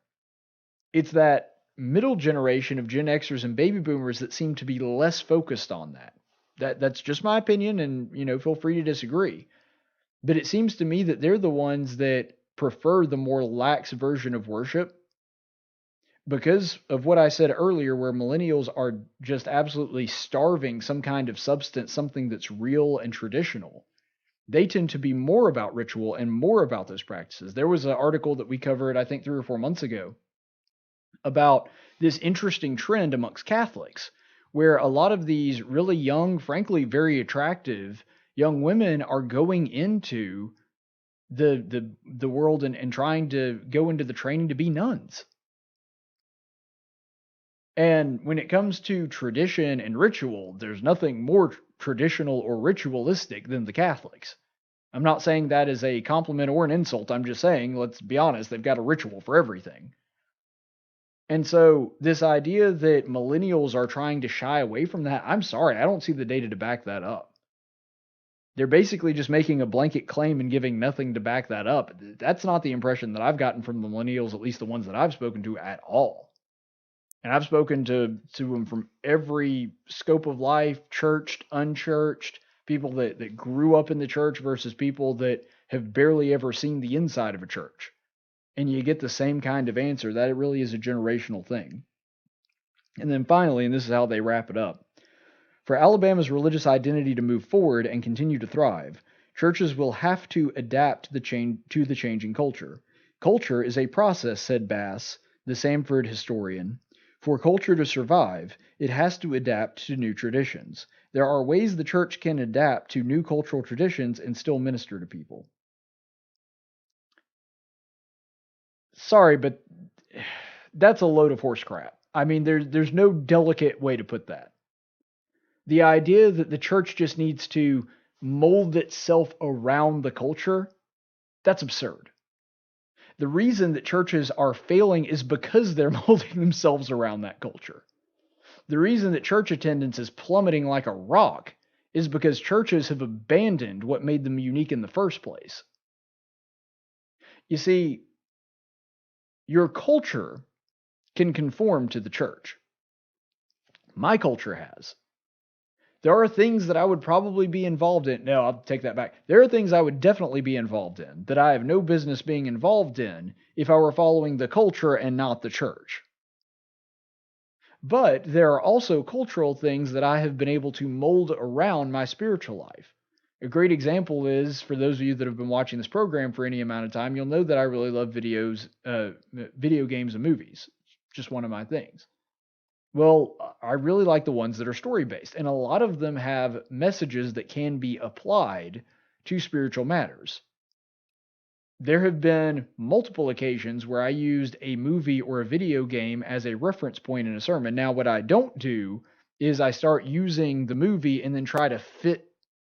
It's that middle generation of Gen Xers and baby boomers that seem to be less focused on that. That's just my opinion, and feel free to disagree. But it seems to me that they're the ones that prefer the more lax version of worship because of what I said earlier, where millennials are just absolutely starving some kind of substance, something that's real and traditional. They tend to be more about ritual and more about those practices. There was an article that we covered, I think 3 or 4 months ago, about this interesting trend amongst Catholics, where a lot of these really young, frankly, very attractive young women are going into the world and trying to go into the training to be nuns. And when it comes to tradition and ritual, there's nothing more traditional or ritualistic than the Catholics. I'm not saying that as a compliment or an insult. I'm just saying, let's be honest, they've got a ritual for everything. And so this idea that millennials are trying to shy away from that, I'm sorry, I don't see the data to back that up. They're basically just making a blanket claim and giving nothing to back that up. That's not the impression that I've gotten from the millennials, at least the ones that I've spoken to at all. And I've spoken to them from every scope of life, churched, unchurched, people that grew up in the church versus people that have barely ever seen the inside of a church. And you get the same kind of answer, that it really is a generational thing. And then finally, and this is how they wrap it up, for Alabama's religious identity to move forward and continue to thrive, churches will have to adapt to the changing culture. Culture is a process, said Bass, the Samford historian. For culture to survive, it has to adapt to new traditions. There are ways the church can adapt to new cultural traditions and still minister to people. Sorry, but that's a load of horse crap. I mean, there's no delicate way to put that. The idea that the church just needs to mold itself around the culture, that's absurd. The reason that churches are failing is because they're molding themselves around that culture. The reason that church attendance is plummeting like a rock is because churches have abandoned what made them unique in the first place. You see, your culture can conform to the church. My culture has. There are things that I would probably be involved in. No, I'll take that back. There are things I would definitely be involved in that I have no business being involved in if I were following the culture and not the church. But there are also cultural things that I have been able to mold around my spiritual life. A great example is, for those of you that have been watching this program for any amount of time, you'll know that I really love video games and movies. It's just one of my things. Well, I really like the ones that are story-based, and a lot of them have messages that can be applied to spiritual matters. There have been multiple occasions where I used a movie or a video game as a reference point in a sermon. Now, what I don't do is I start using the movie and then try to fit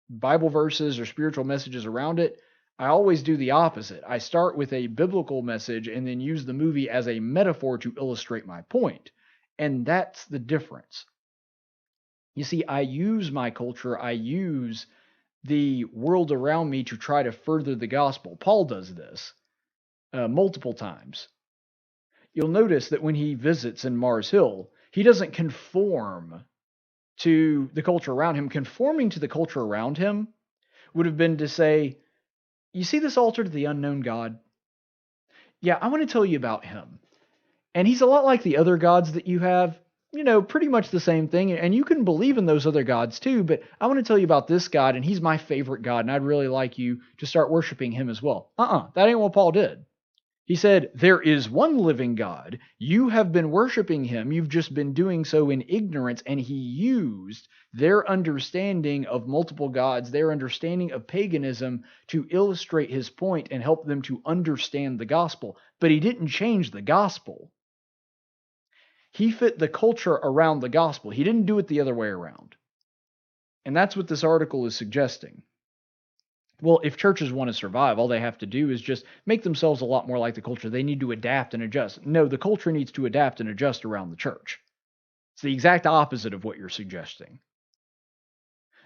Bible verses or spiritual messages around it. I always do the opposite. I start with a biblical message and then use the movie as a metaphor to illustrate my point. And that's the difference. You see, I use my culture, I use the world around me to try to further the gospel. Paul does this multiple times. You'll notice that when he visits in Mars Hill, he doesn't conform to the culture around him. Conforming to the culture around him would have been to say, you see this altar to the unknown God? Yeah, I want to tell you about him. And he's a lot like the other gods that you have. pretty much the same thing. And you can believe in those other gods too, but I want to tell you about this God, and he's my favorite God, and I'd really like you to start worshiping him as well. That ain't what Paul did. He said, there is one living God. You have been worshiping him. You've just been doing so in ignorance. And he used their understanding of multiple gods, their understanding of paganism, to illustrate his point and help them to understand the gospel. But he didn't change the gospel. He fit the culture around the gospel. He didn't do it the other way around. And that's what this article is suggesting. Well, if churches want to survive, all they have to do is just make themselves a lot more like the culture. They need to adapt and adjust. No, the culture needs to adapt and adjust around the church. It's the exact opposite of what you're suggesting.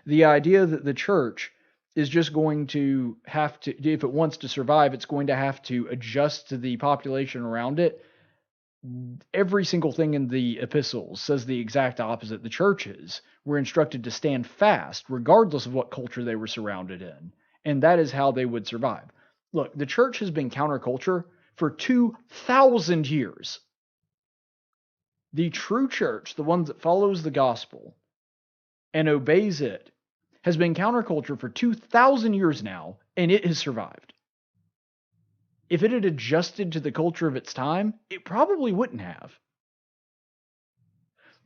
The idea that the church is just going to have to, if it wants to survive, it's going to have to adjust to the population around it. Every single thing in the epistles says the exact opposite. The churches were instructed to stand fast, regardless of what culture they were surrounded in. And that is how they would survive. Look, the church has been counterculture for 2,000 years. The true church, the one that follows the gospel and obeys it, has been counterculture for 2,000 years now, and it has survived. If it had adjusted to the culture of its time, it probably wouldn't have.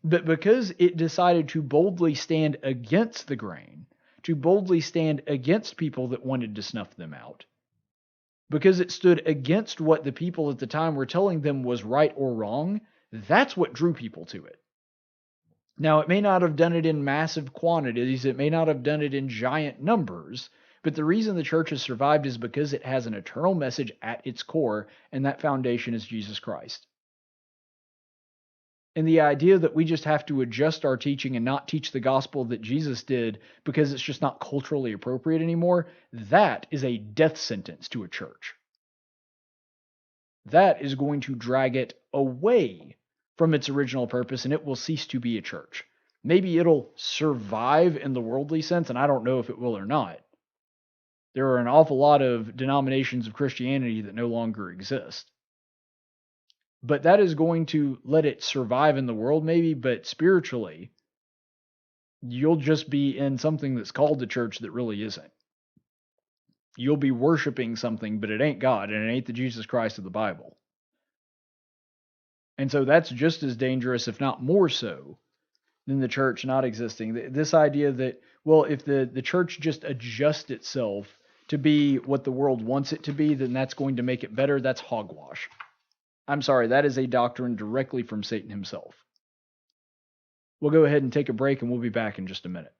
But because it decided to boldly stand against the grain, to boldly stand against people that wanted to snuff them out, because it stood against what the people at the time were telling them was right or wrong, that's what drew people to it. Now, it may not have done it in massive quantities, it may not have done it in giant numbers, but the reason the church has survived is because it has an eternal message at its core, and that foundation is Jesus Christ. And the idea that we just have to adjust our teaching and not teach the gospel that Jesus did because it's just not culturally appropriate anymore, that is a death sentence to a church. That is going to drag it away from its original purpose, and it will cease to be a church. Maybe it'll survive in the worldly sense, and I don't know if it will or not. There are an awful lot of denominations of Christianity that no longer exist. But that is going to let it survive in the world maybe, but spiritually, you'll just be in something that's called the church that really isn't. You'll be worshiping something, but it ain't God, and it ain't the Jesus Christ of the Bible. And so that's just as dangerous, if not more so, than the church not existing. This idea that, well, if the church just adjusts itself to be what the world wants it to be, then that's going to make it better, that's hogwash. I'm sorry, that is a doctrine directly from Satan himself. We'll go ahead and take a break, and we'll be back in just a minute.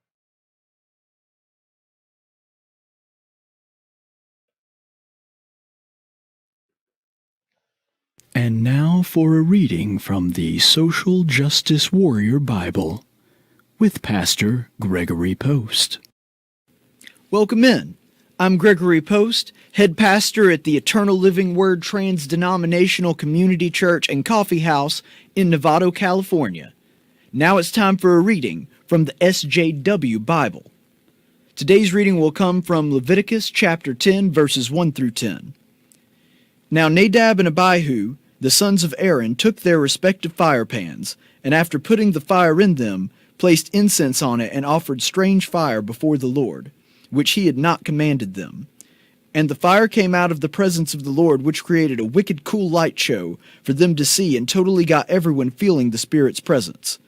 And now for a reading from the Social Justice Warrior Bible with Pastor Gregory Post. Welcome in. I'm Gregory Post, head pastor at the Eternal Living Word Trans-Denominational Community Church and Coffee House in Novato, California. Now it's time for a reading from the SJW Bible. Today's reading will come from Leviticus chapter 10, verses 1 through 10. Now Nadab and Abihu, the sons of Aaron, took their respective fire pans, and after putting the fire in them, placed incense on it and offered strange fire before the Lord, which he had not commanded them. And the fire came out of the presence of the Lord, which created a wicked cool light show for them to see, and totally got everyone feeling the Spirit's presence.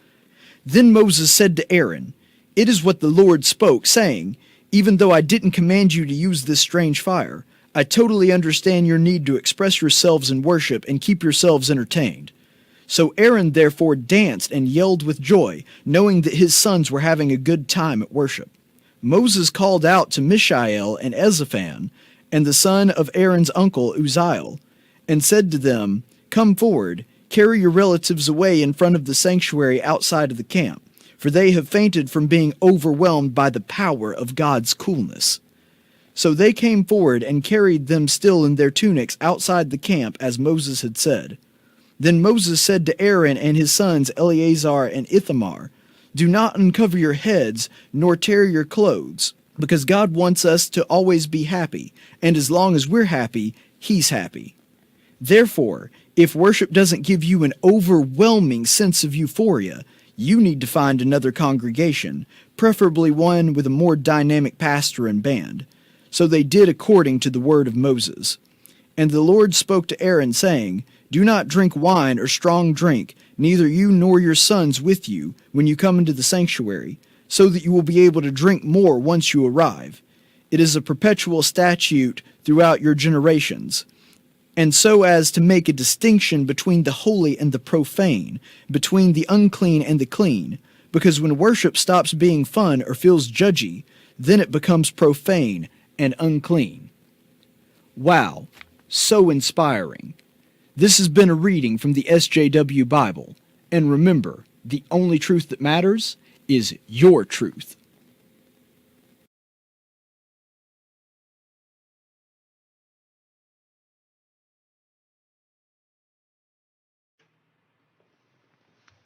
Then Moses said to Aaron, "It is what the Lord spoke, saying, even though I didn't command you to use this strange fire, I totally understand your need to express yourselves in worship and keep yourselves entertained." So Aaron therefore danced and yelled with joy, knowing that his sons were having a good time at worship. Moses called out to Mishael and Ezaphan, and the son of Aaron's uncle Uzziel, and said to them, "Come forward, carry your relatives away in front of the sanctuary outside of the camp, for they have fainted from being overwhelmed by the power of God's coolness." So they came forward and carried them still in their tunics outside the camp, as Moses had said. Then Moses said to Aaron and his sons Eleazar and Ithamar, "Do not uncover your heads, nor tear your clothes, because God wants us to always be happy, and as long as we're happy, He's happy. Therefore, If worship doesn't give you an overwhelming sense of euphoria, you need to find another congregation, preferably one with a more dynamic pastor and band. So they did according to the word of Moses. And the Lord spoke to Aaron, saying, Do not drink wine or strong drink, neither you nor your sons with you, when you come into the sanctuary, so that you will be able to drink more once you arrive. It is a perpetual statute throughout your generations. And so as to make a distinction between the holy and the profane, between the unclean and the clean, because when worship stops being fun or feels judgy, then it becomes profane and unclean. Wow, so inspiring. This has been a reading from the SJW Bible, and remember, the only truth that matters is your truth.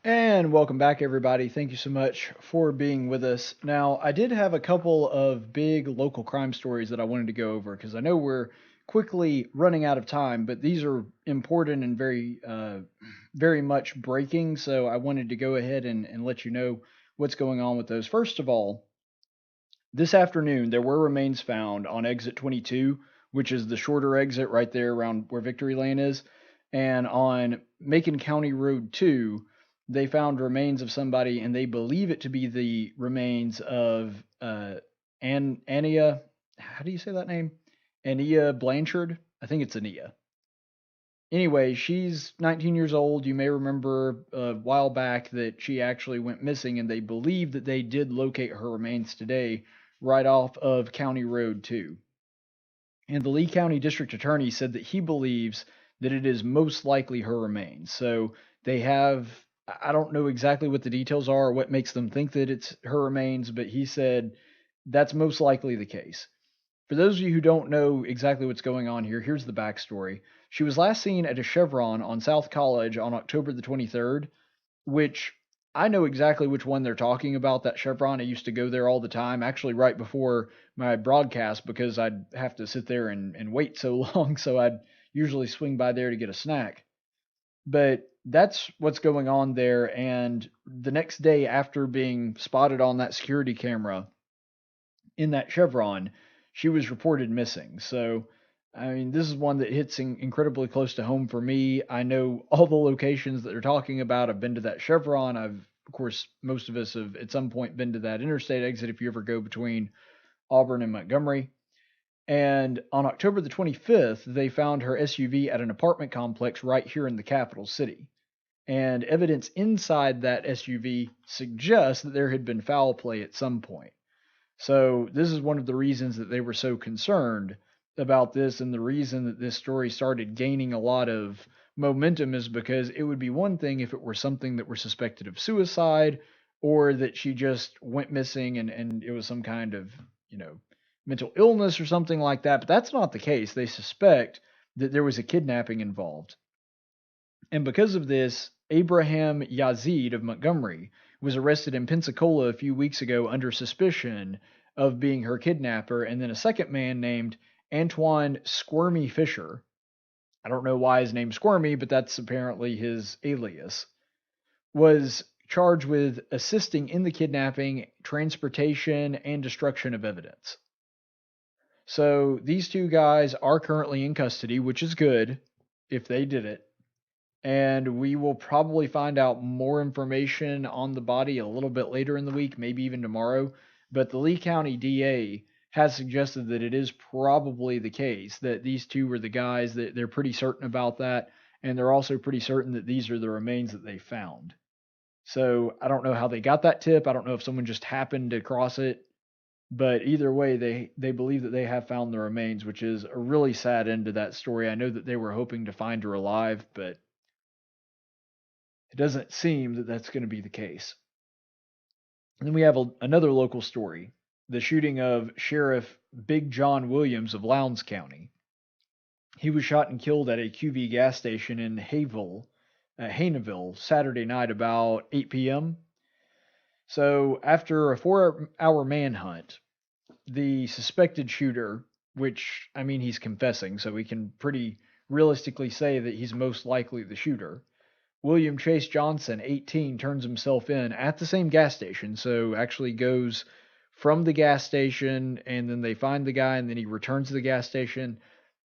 And welcome back, everybody. Thank you so much for being with us. Now, I did have a couple of big local crime stories that I wanted to go over because I know we're quickly running out of time, but these are important and very much breaking. So I wanted to go ahead and let you know what's going on with those. First of all, this afternoon, there were remains found on exit 22, which is the shorter exit right there around where Victory Lane is, and on Macon County Road 2. They found remains of somebody, and they believe it to be the remains of Aniah. How do you say that name? Aniah Blanchard. I think it's Aniah. Anyway, she's 19 years old. You may remember a while back that she actually went missing, and they believe that they did locate her remains today right off of County Road 2. And the Lee County District Attorney said that he believes that it is most likely her remains. So they have, I don't know exactly what the details are or what makes them think that it's her remains, but he said that's most likely the case. For those of you who don't know exactly what's going on here, here's the backstory. She was last seen at a Chevron on South College on October the 23rd, which I know exactly which one they're talking about, that Chevron. I used to go there all the time, actually right before my broadcast, because I'd have to sit there and wait so long, so I'd usually swing by there to get a snack. But that's what's going on there, and the next day after being spotted on that security camera in that Chevron, she was reported missing. So, I mean, this is one that hits incredibly close to home for me. I know all the locations that they're talking about. I've been to that Chevron. Of course, most of us have at some point been to that interstate exit if you ever go between Auburn and Montgomery. And on October the 25th, they found her SUV at an apartment complex right here in the capital city. And evidence inside that SUV suggests that there had been foul play at some point. So this is one of the reasons that they were so concerned about this, and the reason that this story started gaining a lot of momentum is because it would be one thing if it were something that were suspected of suicide, or that she just went missing and it was some kind of, mental illness or something like that. But that's not the case. They suspect that there was a kidnapping involved. And because of this, Abraham Yazid of Montgomery was arrested in Pensacola a few weeks ago under suspicion of being her kidnapper. And then a second man named Antoine Squirmy Fisher, I don't know why his name's Squirmy, but that's apparently his alias, was charged with assisting in the kidnapping, transportation, and destruction of evidence. So these two guys are currently in custody, which is good if they did it. And we will probably find out more information on the body a little bit later in the week, maybe even tomorrow. But the Lee County DA has suggested that it is probably the case that these two were the guys, that they're pretty certain about that. And they're also pretty certain that these are the remains that they found. So I don't know how they got that tip. I don't know if someone just happened to cross it. But either way, they believe that they have found the remains, which is a really sad end to that story. I know that they were hoping to find her alive, but it doesn't seem that that's going to be the case. And then we have another local story, the shooting of Sheriff Big John Williams of Lowndes County. He was shot and killed at a QV gas station in Hayneville Saturday night about 8 p.m. So after a 4-hour manhunt, the suspected shooter, which, I mean, he's confessing, so we can pretty realistically say that he's most likely the shooter. William Chase Johnson, 18, turns himself in at the same gas station, so actually goes from the gas station, and then they find the guy, and then he returns to the gas station.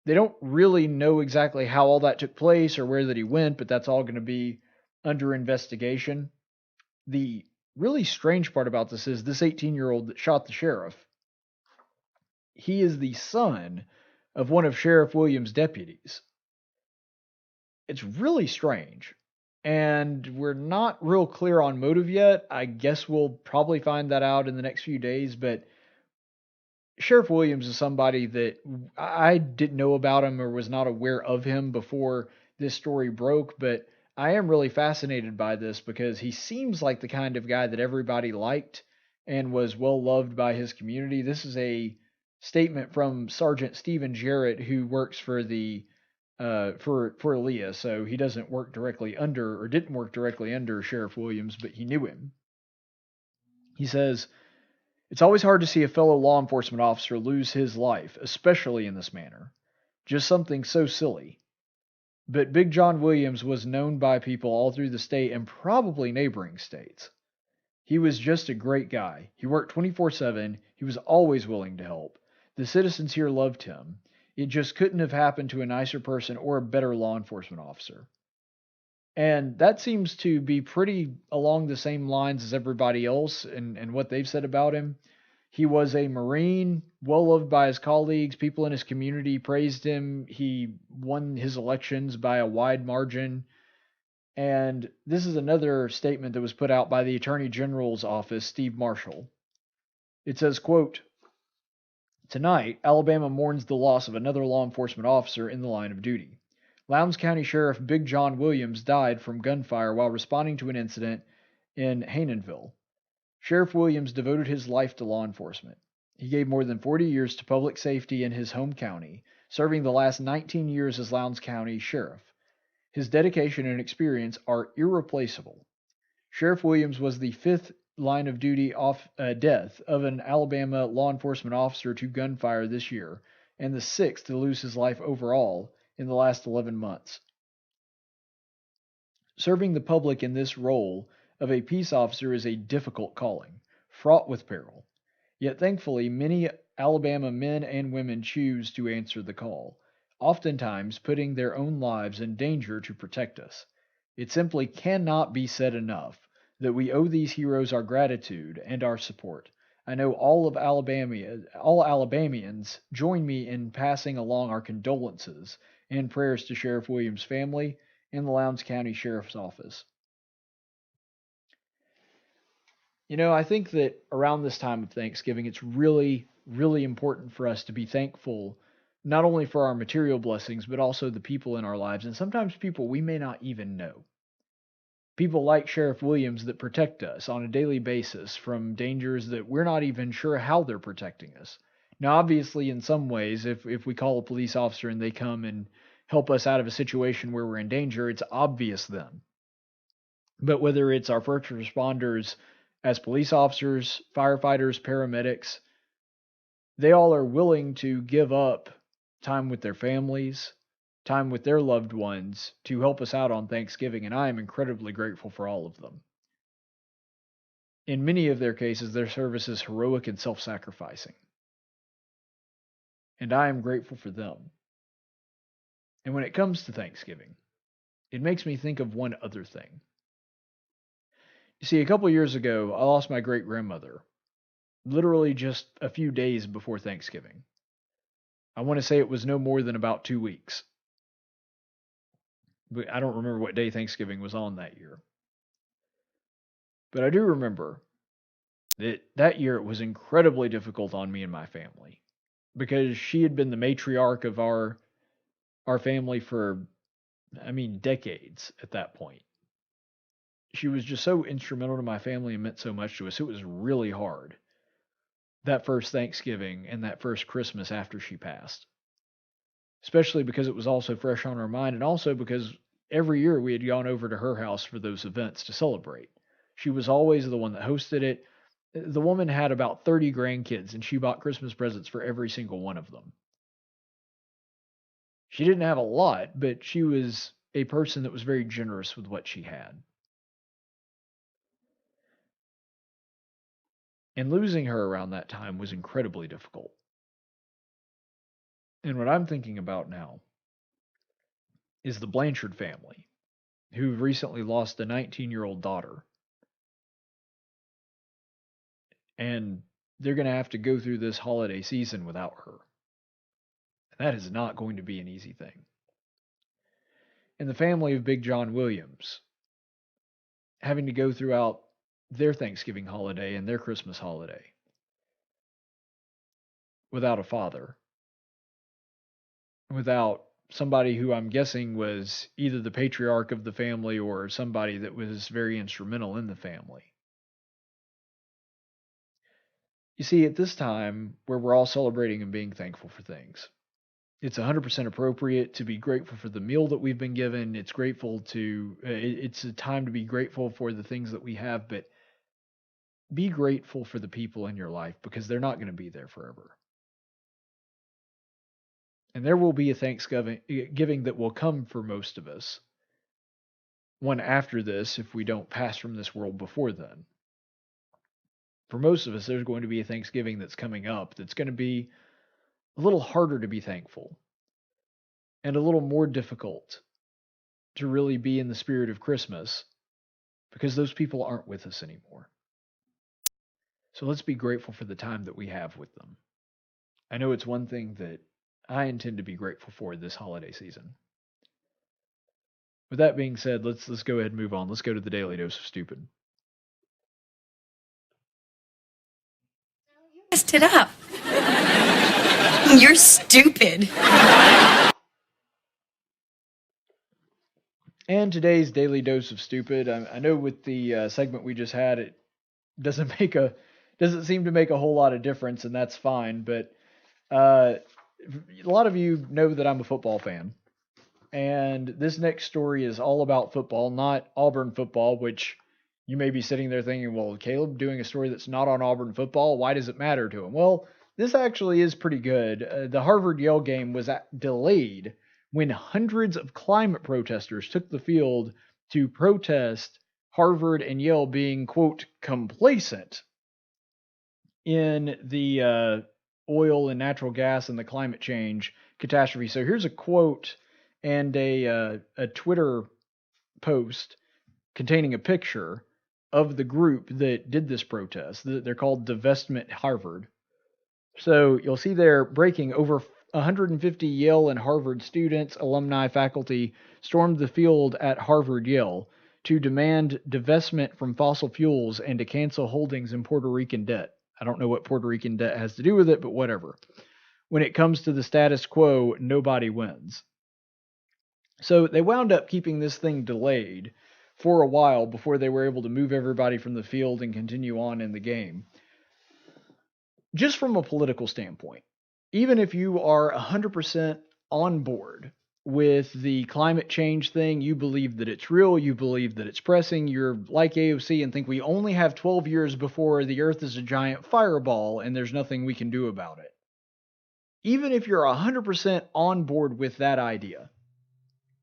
They don't really know exactly how all that took place or where that he went, but that's all going to be under investigation. The really strange part about this is this 18-year-old that shot the sheriff, he is the son of one of Sheriff Williams' deputies. It's really strange. And we're not real clear on motive yet. I guess we'll probably find that out in the next few days, but Sheriff Williams is somebody that I didn't know about him or was not aware of him before this story broke, but I am really fascinated by this because he seems like the kind of guy that everybody liked and was well loved by his community. This is a statement from Sergeant Stephen Jarrett, who works for the for Leah, so he doesn't work directly under, or didn't work directly under Sheriff Williams, but he knew him. He says, "It's always hard to see a fellow law enforcement officer lose his life, especially in this manner. Just something so silly. But Big John Williams was known by people all through the state and probably neighboring states. He was just a great guy. He worked 24/7. He was always willing to help. The citizens here loved him. It just couldn't have happened to a nicer person or a better law enforcement officer." And that seems to be pretty along the same lines as everybody else and what they've said about him. He was a Marine, well loved by his colleagues. People in his community praised him. He won his elections by a wide margin. And this is another statement that was put out by the Attorney General's office, Steve Marshall. It says, quote, "Tonight, Alabama mourns the loss of another law enforcement officer in the line of duty. Lowndes County Sheriff Big John Williams died from gunfire while responding to an incident in Hayneville. Sheriff Williams devoted his life to law enforcement. He gave more than 40 years to public safety in his home county, serving the last 19 years as Lowndes County Sheriff. His dedication and experience are irreplaceable. Sheriff Williams was the fifth line of duty death of an Alabama law enforcement officer to gunfire this year, and the sixth to lose his life overall in the last 11 months. Serving the public in this role of a peace officer is a difficult calling, fraught with peril. Yet thankfully, many Alabama men and women choose to answer the call, oftentimes putting their own lives in danger to protect us. It simply cannot be said enough that we owe these heroes our gratitude and our support. I know all Alabamians join me in passing along our condolences and prayers to Sheriff Williams' family and the Lowndes County Sheriff's Office." You know, I think that around this time of Thanksgiving, it's really, really important for us to be thankful not only for our material blessings, but also the people in our lives, and sometimes people we may not even know. People like Sheriff Williams that protect us on a daily basis from dangers that we're not even sure how they're protecting us. Now, obviously, in some ways, if we call a police officer and they come and help us out of a situation where we're in danger, it's obvious then. But whether it's our first responders as police officers, firefighters, paramedics, they all are willing to give up time with their families, time with their loved ones to help us out on Thanksgiving, and I am incredibly grateful for all of them. In many of their cases, their service is heroic and self-sacrificing. And I am grateful for them. And when it comes to Thanksgiving, it makes me think of one other thing. You see, a couple years ago, I lost my great-grandmother, literally just a few days before Thanksgiving. I want to say it was no more than about 2 weeks. But I don't remember what day Thanksgiving was on that year. But I do remember that year it was incredibly difficult on me and my family, because she had been the matriarch of our family for, decades at that point. She was just so instrumental to my family and meant so much to us. It was really hard, that first Thanksgiving and that first Christmas after she passed. Especially because it was also fresh on our mind, and also because every year we had gone over to her house for those events to celebrate. She was always the one that hosted it. The woman had about 30 grandkids, and she bought Christmas presents for every single one of them. She didn't have a lot, but she was a person that was very generous with what she had. And losing her around that time was incredibly difficult. And what I'm thinking about now is the Blanchard family, who recently lost a 19-year-old daughter. And they're going to have to go through this holiday season without her. And that is not going to be an easy thing. And the family of Big John Williams having to go throughout their Thanksgiving holiday and their Christmas holiday without a father, without somebody who I'm guessing was either the patriarch of the family or somebody that was very instrumental in the family. You see, at this time where we're all celebrating and being thankful for things, it's 100% appropriate to be grateful for the meal that we've been given. It's it's a time to be grateful for the things that we have, but be grateful for the people in your life because they're not going to be there forever. And there will be a Thanksgiving that will come for most of us, one after this, if we don't pass from this world before then. For most of us, there's going to be a Thanksgiving that's coming up that's going to be a little harder to be thankful and a little more difficult to really be in the spirit of Christmas because those people aren't with us anymore. So let's be grateful for the time that we have with them. I know it's one thing that I intend to be grateful for this holiday season. With that being said, let's go ahead and move on. Let's go to the Daily Dose of Stupid. Messed it up. You're stupid. And today's Daily Dose of Stupid. I know with the segment we just had, it doesn't seem to make a whole lot of difference, and that's fine. But a lot of you know that I'm a football fan, and this next story is all about football, not Auburn football, which you may be sitting there thinking, well, Caleb doing a story that's not on Auburn football, why does it matter to him? Well, this actually is pretty good. The Harvard-Yale game was delayed when hundreds of climate protesters took the field to protest Harvard and Yale being, quote, complacent in the oil and natural gas and the climate change catastrophe. So here's a quote and a Twitter post containing a picture of the group that did this protest. They're called Divestment Harvard. So you'll see there breaking over 150 Yale and Harvard students, alumni, faculty stormed the field at Harvard-Yale to demand divestment from fossil fuels and to cancel holdings in Puerto Rican debt. I don't know what Puerto Rican debt has to do with it, but whatever. When it comes to the status quo, nobody wins. So they wound up keeping this thing delayed for a while before they were able to move everybody from the field and continue on in the game. Just from a political standpoint, even if you are 100% on board with the climate change thing, you believe that it's real, you believe that it's pressing, you're like AOC and think we only have 12 years before the Earth is a giant fireball and there's nothing we can do about it. Even if you're 100% on board with that idea,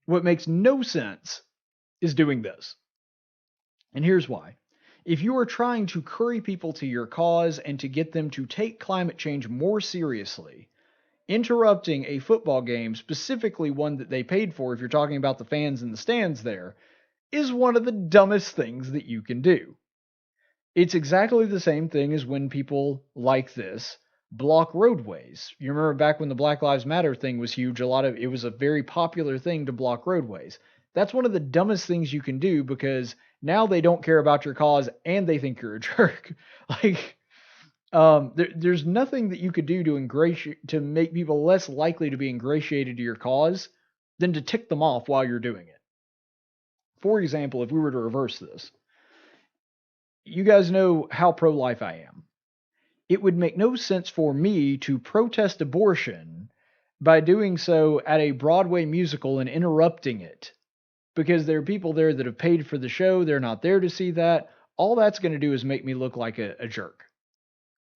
what makes no sense is doing this. And here's why. If you are trying to curry people to your cause and to get them to take climate change more seriously, interrupting a football game, specifically one that they paid for, if you're talking about the fans in the stands there, is one of the dumbest things that you can do. It's exactly the same thing as when people like this block roadways. You remember back when the Black Lives Matter thing was huge, it was a very popular thing to block roadways. That's one of the dumbest things you can do because now they don't care about your cause and they think you're a jerk. There's nothing that you could do to make people less likely to be ingratiated to your cause than to tick them off while you're doing it. For example, if we were to reverse this, you guys know how pro-life I am. It would make no sense for me to protest abortion by doing so at a Broadway musical and interrupting it. Because there are people there that have paid for the show. They're not there to see that. All that's going to do is make me look like a jerk.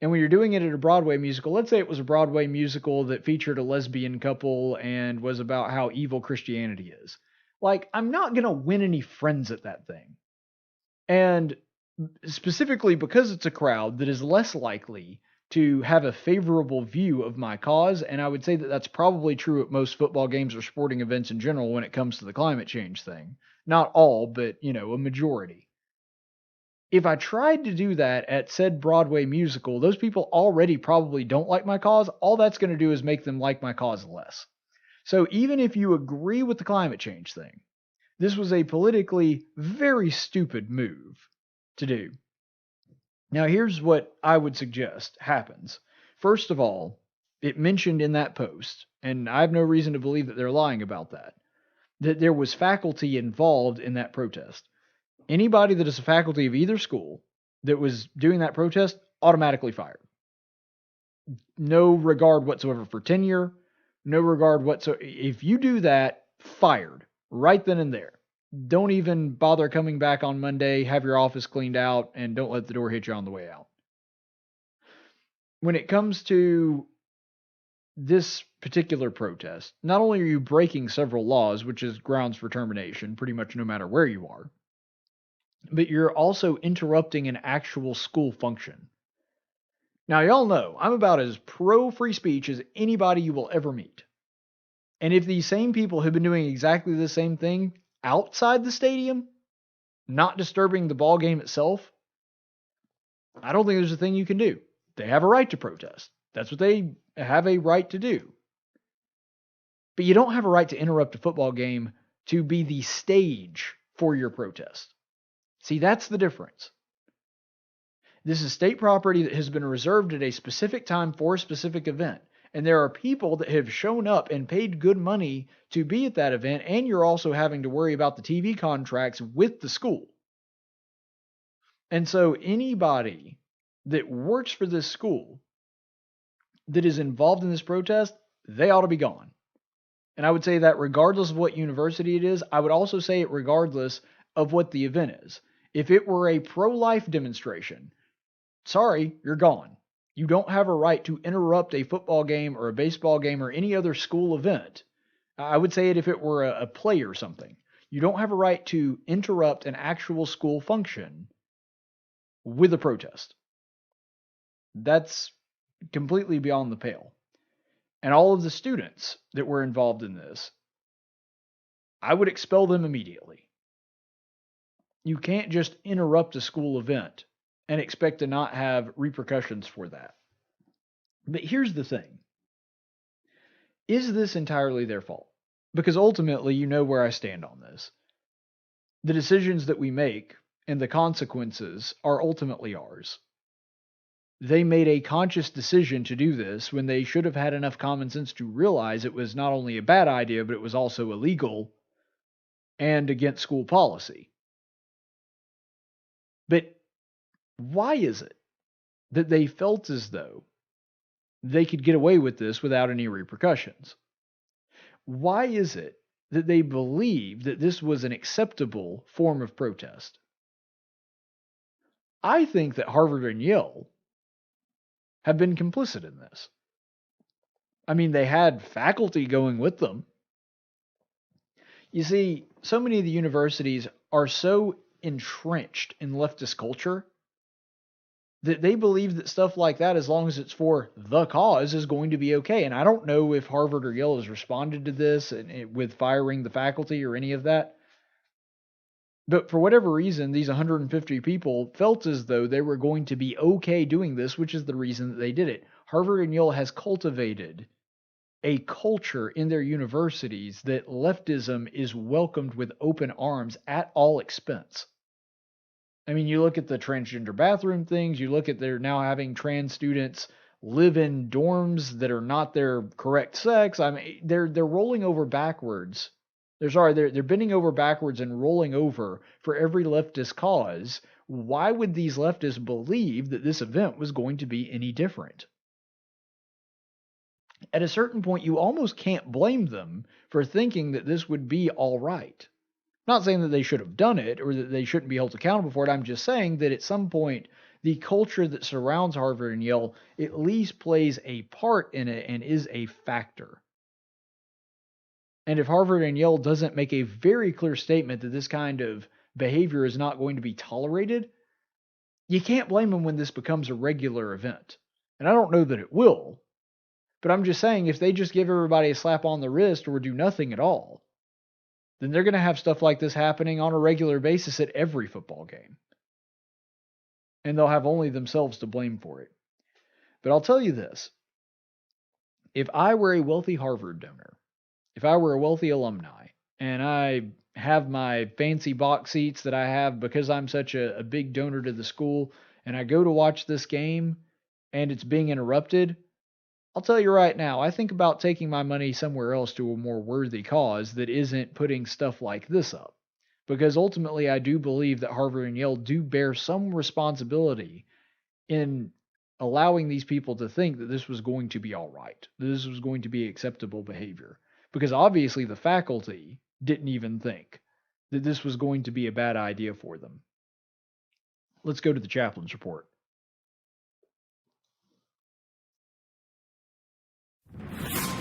And when you're doing it at a Broadway musical, let's say it was a Broadway musical that featured a lesbian couple and was about how evil Christianity is. Like, I'm not going to win any friends at that thing. And specifically because it's a crowd that is less likely to have a favorable view of my cause, and I would say that that's probably true at most football games or sporting events in general when it comes to the climate change thing. Not all, but, a majority. If I tried to do that at said Broadway musical, those people already probably don't like my cause. All that's going to do is make them like my cause less. So even if you agree with the climate change thing, this was a politically very stupid move to do. Now, here's what I would suggest happens. First of all, it mentioned in that post, and I have no reason to believe that they're lying about that there was faculty involved in that protest. Anybody that is a faculty of either school that was doing that protest, automatically fired. No regard whatsoever for tenure, no regard whatsoever. If you do that, fired right then and there. Don't even bother coming back on Monday, have your office cleaned out, and don't let the door hit you on the way out. When it comes to this particular protest, not only are you breaking several laws, which is grounds for termination, pretty much no matter where you are, but you're also interrupting an actual school function. Now, y'all know I'm about as pro-free speech as anybody you will ever meet. And if these same people have been doing exactly the same thing outside the stadium, not disturbing the ball game itself, I don't think there's a thing you can do. They have a right to protest. That's what they have a right to do. But you don't have a right to interrupt a football game to be the stage for your protest. See, that's the difference. This is state property that has been reserved at a specific time for a specific event. And there are people that have shown up and paid good money to be at that event, and you're also having to worry about the TV contracts with the school. And so anybody that works for this school that is involved in this protest, they ought to be gone. And I would say that regardless of what university it is, I would also say it regardless of what the event is. If it were a pro-life demonstration, sorry, you're gone. You don't have a right to interrupt a football game or a baseball game or any other school event. I would say it if it were a play or something. You don't have a right to interrupt an actual school function with a protest. That's completely beyond the pale. And all of the students that were involved in this, I would expel them immediately. You can't just interrupt a school event and expect to not have repercussions for that. But here's the thing. Is this entirely their fault? Because ultimately, you know where I stand on this. The decisions that we make and the consequences are ultimately ours. They made a conscious decision to do this when they should have had enough common sense to realize it was not only a bad idea, but it was also illegal and against school policy. But why is it that they felt as though they could get away with this without any repercussions? Why is it that they believed that this was an acceptable form of protest? I think that Harvard and Yale have been complicit in this. I mean, they had faculty going with them. You see, so many of the universities are so entrenched in leftist culture that they believe that stuff like that, as long as it's for the cause, is going to be okay. And I don't know if Harvard or Yale has responded to this with firing the faculty or any of that. But for whatever reason, these 150 people felt as though they were going to be okay doing this, which is the reason that they did it. Harvard and Yale has cultivated a culture in their universities that leftism is welcomed with open arms at all expense. I mean, you look at the transgender bathroom things, you look at they're now having trans students live in dorms that are not their correct sex. I mean, they're rolling over backwards. They're bending over backwards and rolling over for every leftist cause. Why would these leftists believe that this event was going to be any different? At a certain point, you almost can't blame them for thinking that this would be all right. I'm not saying that they should have done it or that they shouldn't be held accountable for it. I'm just saying that at some point, the culture that surrounds Harvard and Yale at least plays a part in it and is a factor. And if Harvard and Yale doesn't make a very clear statement that this kind of behavior is not going to be tolerated, you can't blame them when this becomes a regular event. And I don't know that it will, but I'm just saying if they just give everybody a slap on the wrist or do nothing at all, then they're going to have stuff like this happening on a regular basis at every football game. And they'll have only themselves to blame for it. But I'll tell you this. If I were a wealthy Harvard donor, if I were a wealthy alumni, and I have my fancy box seats that I have because I'm such a big donor to the school, and I go to watch this game and it's being interrupted, I'll tell you right now, I think about taking my money somewhere else to a more worthy cause that isn't putting stuff like this up. Because ultimately, I do believe that Harvard and Yale do bear some responsibility in allowing these people to think that this was going to be all right, that this was going to be acceptable behavior. Because obviously the faculty didn't even think that this was going to be a bad idea for them. Let's go to the chaplain's report.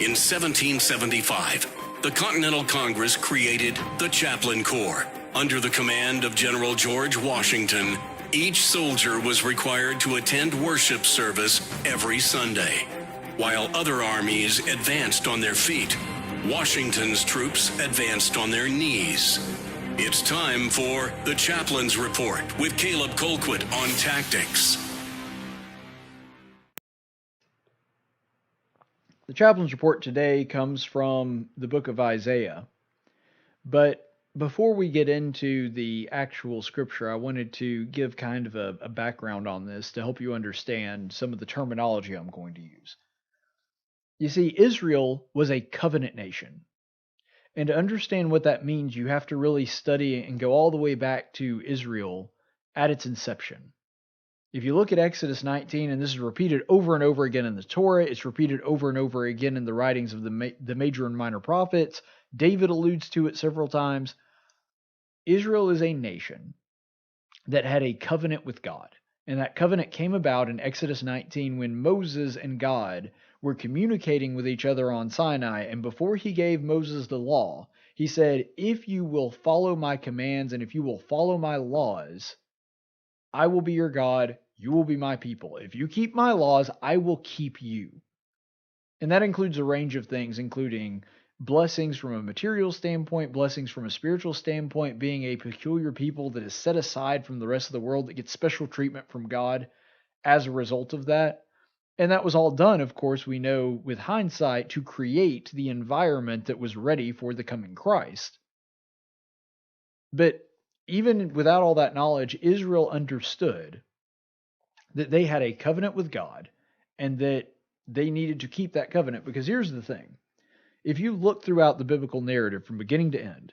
In 1775, the Continental Congress created the Chaplain Corps. Under the command of General George Washington, each soldier was required to attend worship service every Sunday. While other armies advanced on their feet, Washington's troops advanced on their knees. It's time for the Chaplain's Report with Caleb Colquitt on tactics. The chaplain's report today comes from the book of Isaiah. But before we get into the actual scripture, I wanted to give kind of a background on this to help you understand some of the terminology I'm going to use. You see, Israel was a covenant nation. And to understand what that means, you have to really study and go all the way back to Israel at its inception. If you look at Exodus 19, and this is repeated over and over again in the Torah, it's repeated over and over again in the writings of the major and minor prophets. David alludes to it several times. Israel is a nation that had a covenant with God. And that covenant came about in Exodus 19 when Moses and God were communicating with each other on Sinai. And before he gave Moses the law, he said, if you will follow my commands and if you will follow my laws, I will be your God, you will be my people. If you keep my laws, I will keep you. And that includes a range of things, including blessings from a material standpoint, blessings from a spiritual standpoint, being a peculiar people that is set aside from the rest of the world, that gets special treatment from God as a result of that. And that was all done, of course, we know with hindsight, to create the environment that was ready for the coming Christ. But even without all that knowledge, Israel understood that they had a covenant with God and that they needed to keep that covenant. Because here's the thing. If you look throughout the biblical narrative from beginning to end,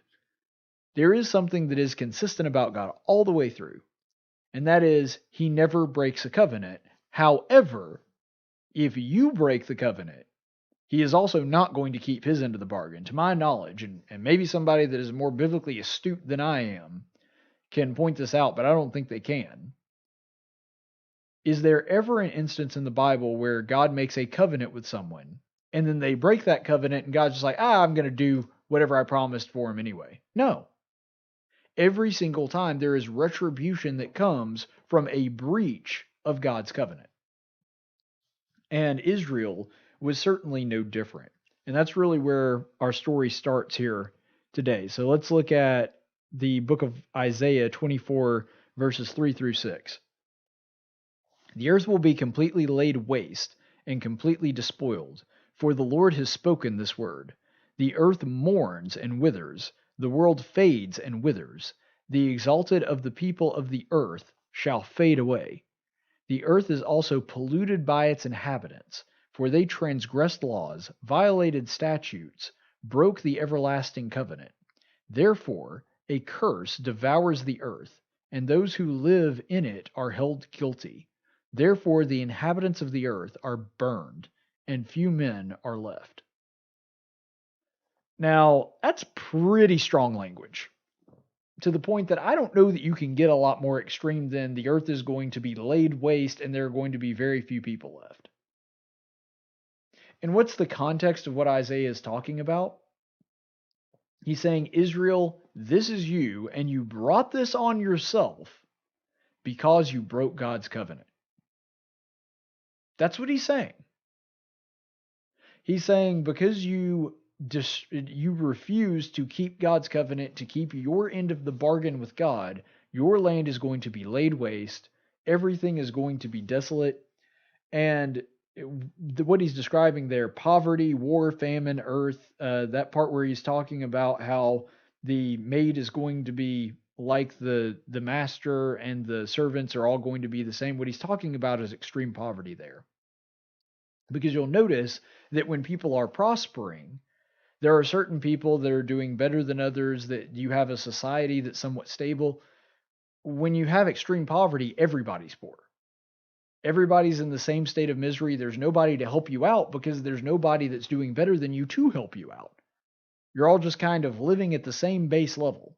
there is something that is consistent about God all the way through. And that is, he never breaks a covenant. However, if you break the covenant, he is also not going to keep his end of the bargain. To my knowledge, and maybe somebody that is more biblically astute than I am can point this out, but I don't think they can. Is there ever an instance in the Bible where God makes a covenant with someone, and then they break that covenant, and God's just like, I'm going to do whatever I promised for him anyway? No. Every single time there is retribution that comes from a breach of God's covenant. And Israel was certainly no different. And that's really where our story starts here today. So let's look at the book of Isaiah 24, verses 3 through 6. The earth will be completely laid waste and completely despoiled, for the Lord has spoken this word. The earth mourns and withers, the world fades and withers. The exalted of the people of the earth shall fade away. The earth is also polluted by its inhabitants, for they transgressed laws, violated statutes, broke the everlasting covenant. Therefore, a curse devours the earth, and those who live in it are held guilty. Therefore, the inhabitants of the earth are burned, and few men are left. Now, that's pretty strong language. to the point that I don't know that you can get a lot more extreme than the earth is going to be laid waste and there are going to be very few people left. And what's the context of what Isaiah is talking about? He's saying, Israel, this is you, and you brought this on yourself because you broke God's covenant. That's what he's saying. He's saying because you refuse to keep God's covenant, to keep your end of the bargain with God, your land is going to be laid waste. Everything is going to be desolate. And what he's describing there, poverty, war, famine, earth, that part where he's talking about how the maid is going to be like the master and the servants are all going to be the same. What he's talking about is extreme poverty there. Because you'll notice that when people are prospering, there are certain people that are doing better than others, that you have a society that's somewhat stable. When you have extreme poverty, everybody's poor. Everybody's in the same state of misery. There's nobody to help you out because there's nobody that's doing better than you to help you out. You're all just kind of living at the same base level,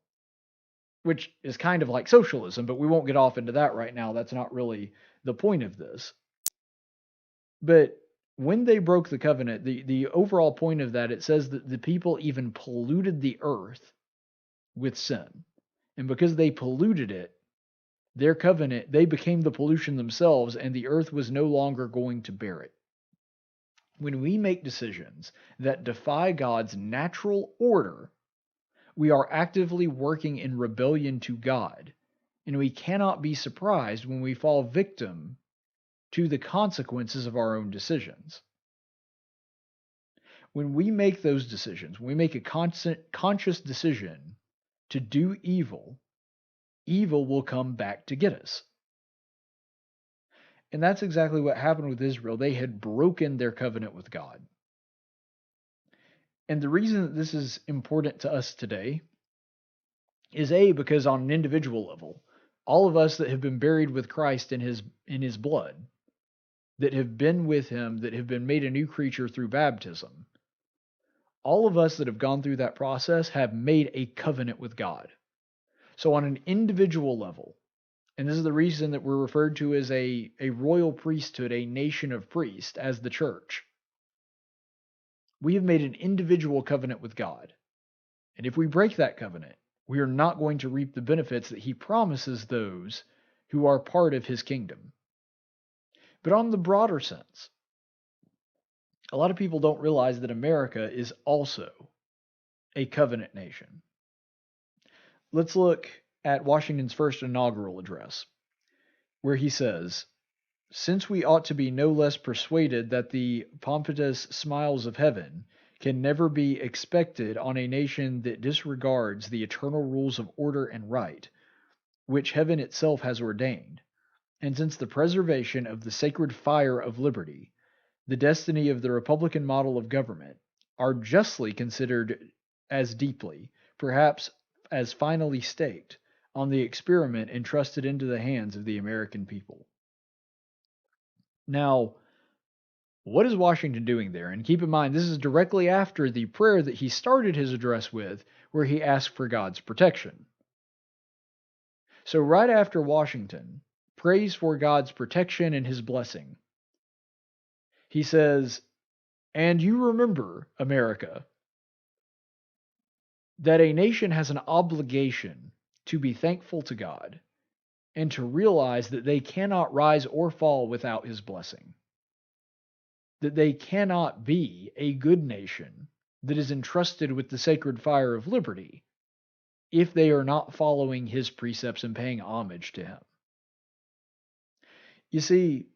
which is kind of like socialism, but we won't get off into that right now. That's not really the point of this. But when they broke the covenant, the overall point of that, it says that the people even polluted the earth with sin. And because they polluted it, their covenant, they became the pollution themselves, and the earth was no longer going to bear it. When we make decisions that defy God's natural order, we are actively working in rebellion to God, and we cannot be surprised when we fall victim to the consequences of our own decisions. When we make those decisions, when we make a conscious decision to do evil, evil will come back to get us. And that's exactly what happened with Israel. They had broken their covenant with God. And the reason that this is important to us today is because on an individual level, all of us that have been buried with Christ in his blood, that have been with him, that have been made a new creature through baptism, all of us that have gone through that process have made a covenant with God. So on an individual level, and this is the reason that we're referred to as a royal priesthood, a nation of priests, as the church, we have made an individual covenant with God. And if we break that covenant, we are not going to reap the benefits that he promises those who are part of his kingdom. But on the broader sense, a lot of people don't realize that America is also a covenant nation. Let's look at Washington's first inaugural address, where he says, "Since we ought to be no less persuaded that the pompous smiles of heaven can never be expected on a nation that disregards the eternal rules of order and right, which heaven itself has ordained, and since the preservation of the sacred fire of liberty, the destiny of the Republican model of government, are justly considered as deeply, perhaps as finally staked, on the experiment entrusted into the hands of the American people." Now, what is Washington doing there? And keep in mind, this is directly after the prayer that he started his address with, where he asked for God's protection. So right after Washington prays for God's protection and his blessing, he says, "And you remember, America, that a nation has an obligation to be thankful to God and to realize that they cannot rise or fall without his blessing. That they cannot be a good nation that is entrusted with the sacred fire of liberty if they are not following his precepts and paying homage to him." You see,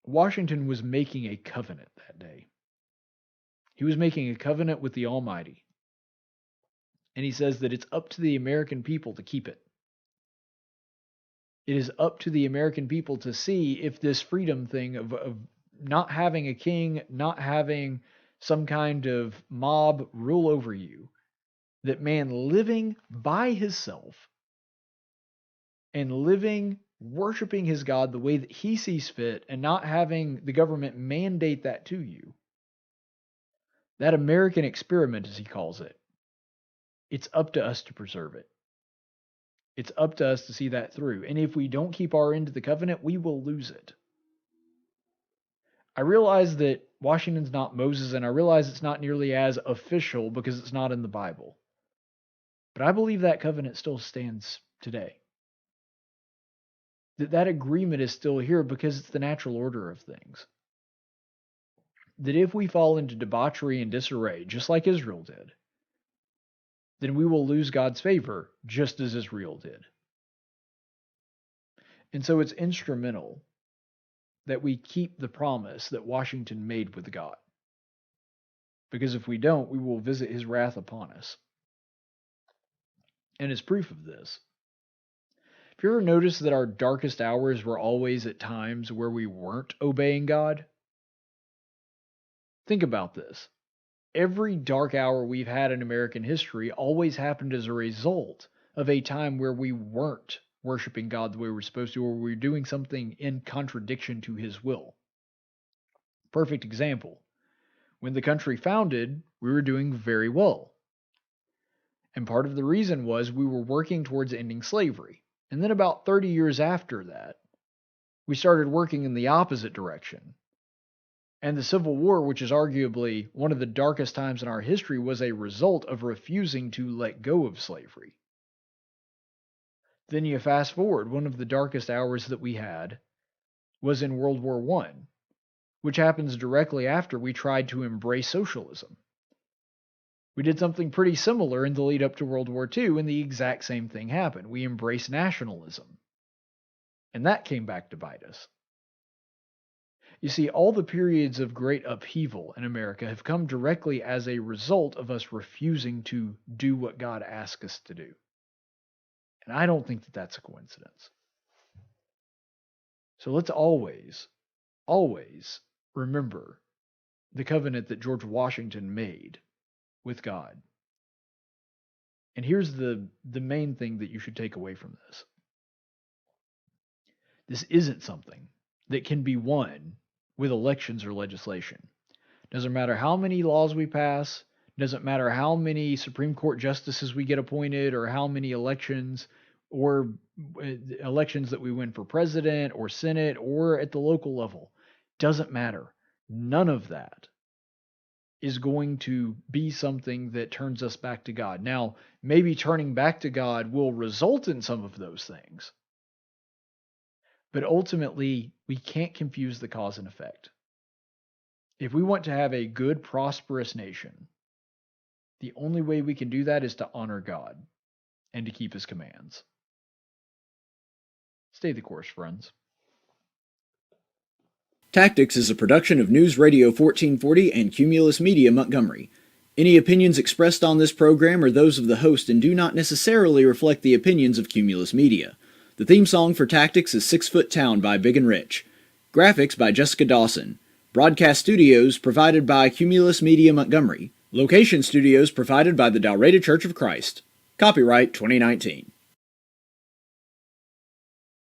Washington was making a covenant that day. He was making a covenant with the Almighty. And he says that it's up to the American people to keep it. It is up to the American people to see if this freedom thing of not having a king, not having some kind of mob rule over you, that man living by himself and living, worshiping his God the way that he sees fit and not having the government mandate that to you, that American experiment, as he calls it, it's up to us to preserve it. It's up to us to see that through. And if we don't keep our end of the covenant, we will lose it. I realize that Washington's not Moses, and I realize it's not nearly as official because it's not in the Bible. But I believe that covenant still stands today. That agreement is still here because it's the natural order of things. That if we fall into debauchery and disarray, just like Israel did, then we will lose God's favor, just as Israel did. And so it's instrumental that we keep the promise that Washington made with God. Because if we don't, we will visit his wrath upon us. And as proof of this, have you ever noticed that our darkest hours were always at times where we weren't obeying God? Think about this. Every dark hour we've had in American history always happened as a result of a time where we weren't worshiping God the way we're supposed to, or we were doing something in contradiction to his will. Perfect example. When the country founded, we were doing very well. And part of the reason was we were working towards ending slavery. And then about 30 years after that, we started working in the opposite direction. And the Civil War, which is arguably one of the darkest times in our history, was a result of refusing to let go of slavery. Then you fast forward, one of the darkest hours that we had was in World War I, which happens directly after we tried to embrace socialism. We did something pretty similar in the lead up to World War II, and the exact same thing happened. We embraced nationalism. And that came back to bite us. You see, all the periods of great upheaval in America have come directly as a result of us refusing to do what God asked us to do. And I don't think that that's a coincidence. So let's always, always remember the covenant that George Washington made with God. And here's the main thing that you should take away from this. This isn't something that can be won with elections or legislation. Doesn't matter how many laws we pass, doesn't matter how many Supreme Court justices we get appointed, or how many elections that we win for president or Senate or at the local level. Doesn't matter. None of that is going to be something that turns us back to God. Now, maybe turning back to God will result in some of those things. But ultimately, we can't confuse the cause and effect. If we want to have a good, prosperous nation, the only way we can do that is to honor God and to keep his commands. Stay the course, friends. Tactics is a production of News Radio 1440 and Cumulus Media Montgomery. Any opinions expressed on this program are those of the host and do not necessarily reflect the opinions of Cumulus Media. The theme song for Tactics is 6 Foot Town by Big and Rich. Graphics by Jessica Dawson. Broadcast studios provided by Cumulus Media Montgomery. Location studios provided by the Dalraida Church of Christ. Copyright 2019.